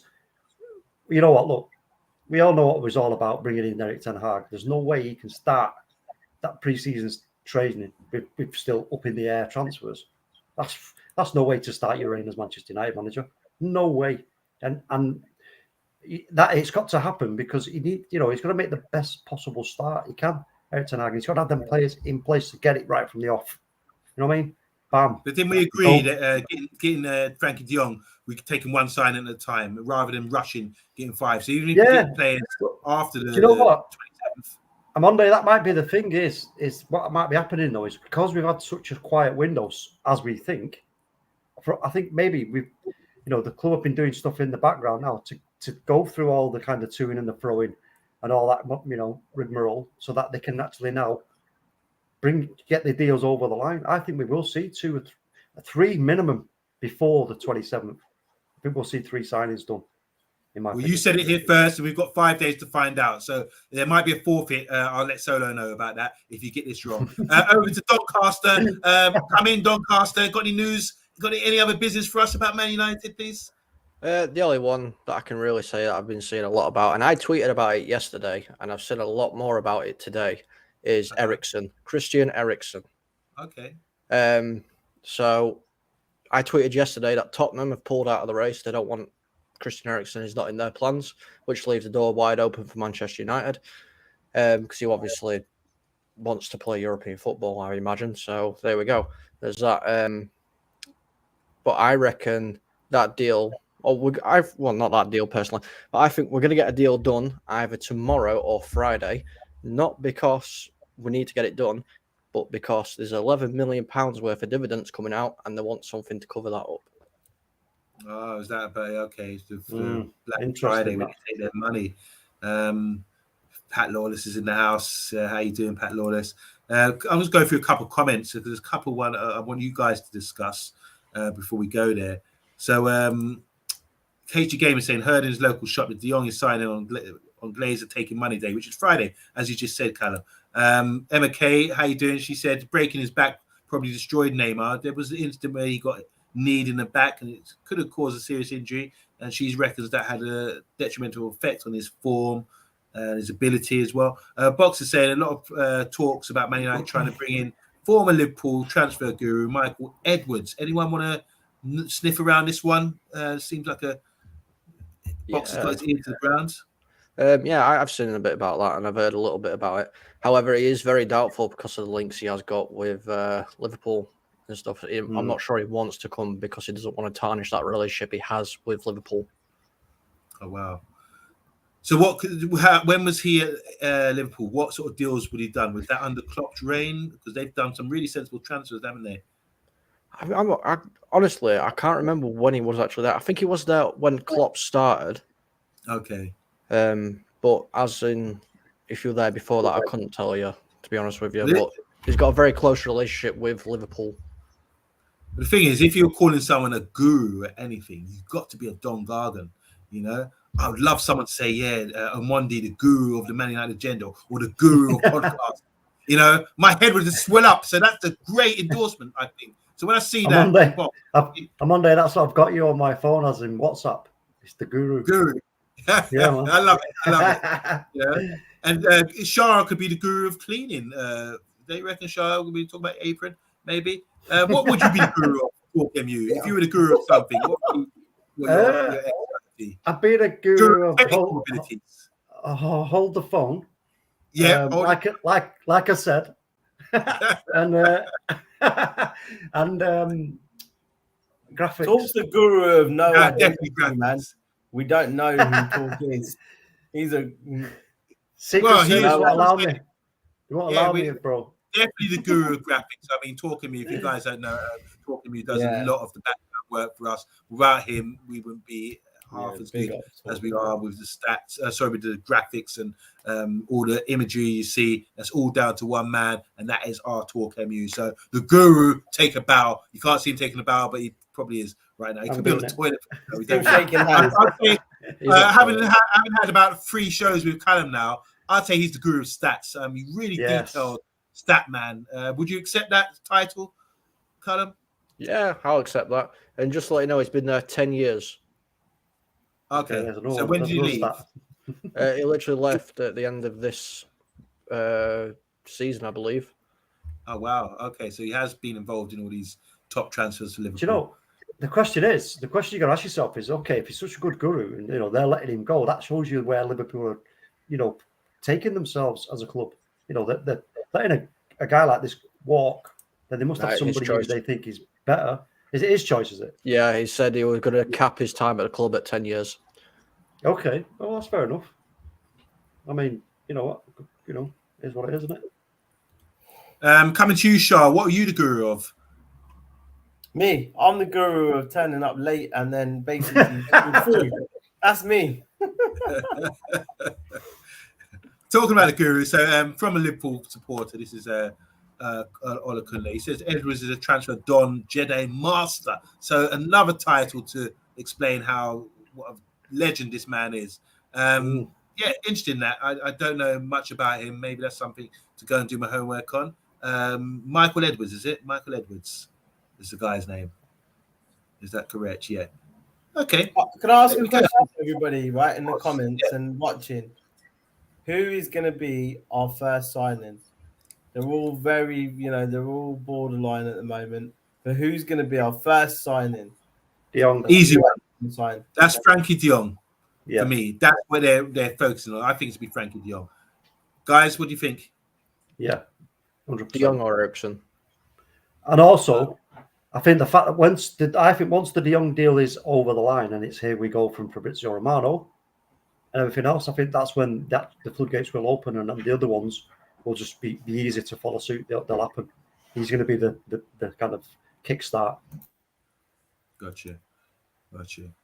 you know what? Look, we all know what it was all about bringing in Erik ten Hag. There's no way he can start that pre-season training with still up in the air transfers. That's no way to start your reign as Manchester United manager. No way. And that it's got to happen because he's got to make the best possible start he can. Erik ten Hag. He's got to have them players in place to get it right from the off. You know what I mean? Bam. But then we agree that getting Frankie de Jong, we could take him one sign at a time rather than rushing getting 5. So even if we get players after the, you know what? 27th. Monday, that might be the thing is what might be happening though is because we've had such a quiet windows as we think. I think maybe the club have been doing stuff in the background now to go through all the kind of toing and the throwing and all that, rigmarole, so that they can actually now get the deals over the line. I think we will see 2 or 3 minimum before the 27th. I think we'll see 3 signings done. You said it here first, and we've got 5 days to find out. So there might be a forfeit. I'll let Solo know about that if you get this wrong. Over to Doncaster. Come in, Doncaster. Got any news? Got any other business for us about Man United, please? The only one that I can really say that I've been seeing a lot about, and I tweeted about it yesterday, and I've said a lot more about it today, is Eriksen, Christian Eriksen. Okay. So I tweeted yesterday that Tottenham have pulled out of the race. They don't want Christian Eriksen. Is not in their plans, which leaves the door wide open for Manchester United, because he obviously wants to play European football, I imagine. So there we go. There's that. But I reckon that deal, not that deal personally, but I think we're going to get a deal done either tomorrow or Friday, not because we need to get it done, but because there's £11 million worth of dividends coming out and they want something to cover that up. Oh, is that about okay? So for Black Friday, we take their money. Pat Lawless is in the house. How you doing, Pat Lawless? I'm just going through a couple of comments because there's a couple I want you guys to discuss before we go there. So, KG Gamer saying heard in his local shop that de Jong is signing on Glazer taking money day, which is Friday, as you just said, Callum. Emma K, how you doing? She said breaking his back probably destroyed Neymar. There was an instant where he got knee in the back and it could have caused a serious injury, and she reckons that had a detrimental effect on his form and his ability as well. Box is saying a lot of talks about Man United trying to bring in former Liverpool transfer guru Michael Edwards. Anyone want to sniff around this one? Seems like a Box has got his ear to the ground. I've seen a bit about that and I've heard a little bit about it. However, he is very doubtful because of the links he has got with Liverpool and stuff. I'm not sure he wants to come because he doesn't want to tarnish that relationship he has with Liverpool. Oh, wow. So when was he at Liverpool? What sort of deals would he done? Was that under Klopp's reign? Because they've done some really sensible transfers, haven't they? Honestly, I can't remember when he was actually there. I think he was there when Klopp started. Okay. But as in, if you were there before that, I couldn't tell you, to be honest with you. But he's got a very close relationship with Liverpool. But the thing is, if you're calling someone a guru or anything, you've got to be a Don Gargan, you know? I would love someone to say, OMONDI, the guru of the Man United agenda, or the guru of podcast. You know, my head would just swell up. So that's a great endorsement, I think. So when I see I'm on there. That's what I've got you on my phone as in WhatsApp. It's the guru. Yeah, man. I love it. Yeah. And SHAH could be the guru of cleaning. They reckon SHAH will be talking about apron, maybe. What would you be the guru of, TalkMU? If you were the guru of something, what would your expertise? I'd be the guru of abilities. Hold the phone. Yeah, like I said, and graphics. Talk's the guru of no. Definitely graphics, man. We don't know who Talk is. He's a secret. He won't allow me. You won't allow me, bro. Definitely the guru of graphics. I mean, TalkMU, if you guys don't know, TalkMU does a lot of the background work for us. Without him, we wouldn't be half as big good ups, as we are with the stats. With the graphics and all the imagery you see. That's all down to one man, and that is our TalkMU. So the guru, take a bow. You can't see him taking a bow, but he probably is right now. He could be on the toilet. No, we don't shaking hands. Having had about 3 shows with Callum now, I'd say he's the guru of stats. He really detailed stat man. Would you accept that title, Callum? Yeah, I'll accept that. And just to let you know, he's been there 10 years. Okay. So when did you leave? He literally left at the end of this season, I believe. Oh, wow. Okay. So he has been involved in all these top transfers for Liverpool. Do you know, the question you got to ask yourself is, okay, if he's such a good guru and, they're letting him go, that shows you where Liverpool are, taking themselves as a club. They're letting a guy like this walk, then they must have somebody who they think is better. Is it his choice, is it? Yeah, he said he was going to cap his time at the club at 10 years. Okay. Well, that's fair enough. I mean, you know what? Is what it is, isn't it? Coming to you, Shah, what are you the guru of? Me, I'm the guru of turning up late and then basically food. That's me. Talking about the guru, so from a Liverpool supporter, this is Ola Kunle. He says Edwards is a transfer Don Jedi master. So another title to explain what a legend this man is. Yeah, interesting that. I don't know much about him. Maybe that's something to go and do my homework on. Michael Edwards, is it? Michael Edwards is the guy's name. Is that correct? Yeah. Okay. Can I ask a question to everybody, right, in the comments and watching? Who is going to be our first signing? They're all very, they're all borderline at the moment. But who's going to be our first signing? De Jong. Easy one. That's Frankie De Jong. Yeah. For me, that's what they're focusing on. I think it's be Frankie De Jong. Guys, what do you think? Yeah, 100%. De Jong or Eriksen. And also, I think the fact that once the De Jong deal is over the line and it's here we go from Fabrizio Romano and everything else, I think that's when the floodgates will open and the other ones will just be easy to follow suit. They'll happen. He's going to be the kind of kickstart. Gotcha.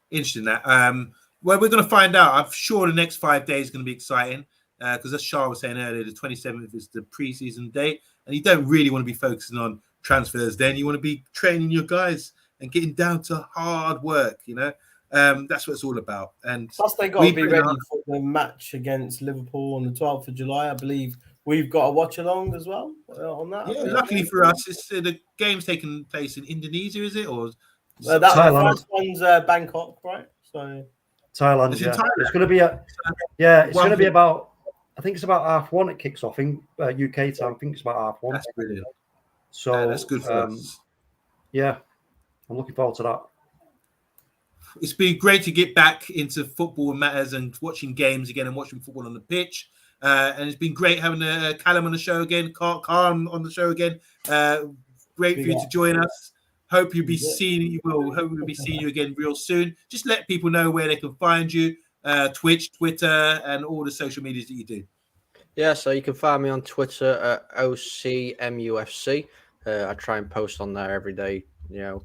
Interesting that. Well, we're going to find out. I'm sure the next 5 days is going to be exciting because as Shah was saying earlier, the 27th is the preseason date, and you don't really want to be focusing on transfers then. You want to be training your guys and getting down to hard work, That's what it's all about. And plus, they got to be ready for the match against Liverpool on the 12th of July. I believe we've got a watch along as well on that. Yeah, luckily for us, it's the game's taking place in Indonesia, is it? Or the first one's Bangkok, right? So Thailand, yeah. Thailand. It's going to be it's going to be about. I think it's about 1:30. It kicks off in UK time. I think it's about 1:30. That's brilliant. So that's good for us. Yeah, I'm looking forward to that. It's been great to get back into football matters and watching games again and watching football on the pitch. And it's been great having Callum on the show again, Carl on the show again. Great for you to join us. Hope you'll be seeing you. Hope we'll be seeing you again real soon. Just let people know where they can find you: Twitch, Twitter, and all the social medias that you do. Yeah, so you can find me on Twitter at OCMUFC. I try and post on there every day.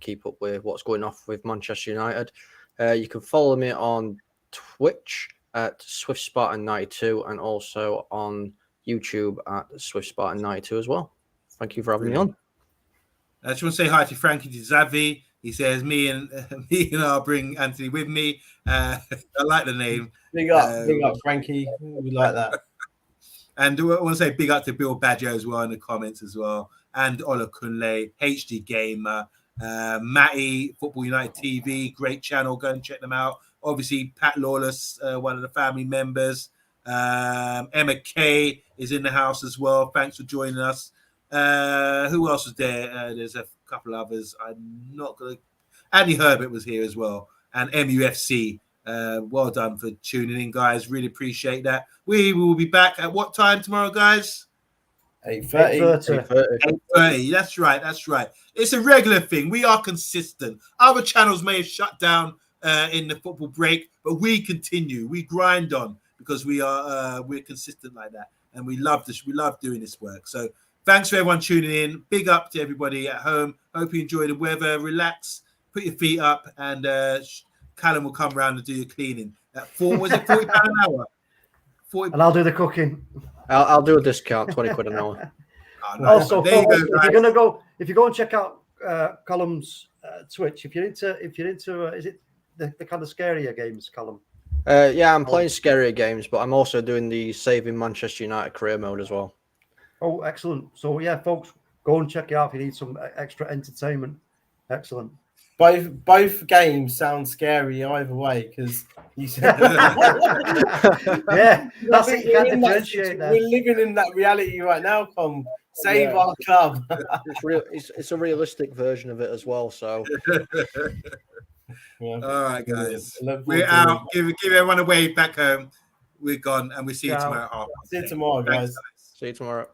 Keep up with what's going on with Manchester United. You can follow me on Twitch at Swift Spartan 92 and also on YouTube at Swift Spartan 92 as well. Thank you for having me on. I just want to say hi to Frankie Zavi. He says, me and I'll bring Anthony with me. I like the name. Big up, Frankie. We like that. And I want to say big up to Bill Badger as well in the comments as well. And Ola Kunle, HD Gamer, Matty, Football United TV, great channel. Go and check them out. Obviously, Pat Lawless, one of the family members. Emma Kay is in the house as well. Thanks for joining us. Who else was there? There's a couple others. I'm not going to... Andy Herbert was here as well. And MUFC. Well done for tuning in, guys. Really appreciate that. We will be back at what time tomorrow, guys? 8:30. That's right. It's a regular thing. We are consistent. Other channels may have shut down in the football break, but we continue. We grind on because we're consistent like that. And we love this. We love doing this work. So thanks for everyone tuning in. Big up to everybody at home. Hope you enjoy the weather. Relax, put your feet up, and Callum will come round and do your cleaning. Was it £40 an hour? 40. And I'll do the cooking. I'll do a discount, 20 quid an hour. Oh, nice. Also, There you folks, go, if you go and check out Callum's Twitch, if you're into, is it the kind of scarier games, Callum? Yeah, I'm playing scarier games, but I'm also doing the Saving Manchester United career mode as well. Oh, excellent. So yeah, folks, go and check it out if you need some extra entertainment. Excellent. Both games sound scary either way because you said yeah, that's it. You can't differentiate that. We're living in that reality right now, Con. Save our club. It's a realistic version of it as well. So, all right, guys, we're out. Give everyone a wave back home. We're gone, and we see you tomorrow. See you tomorrow, guys. See you tomorrow.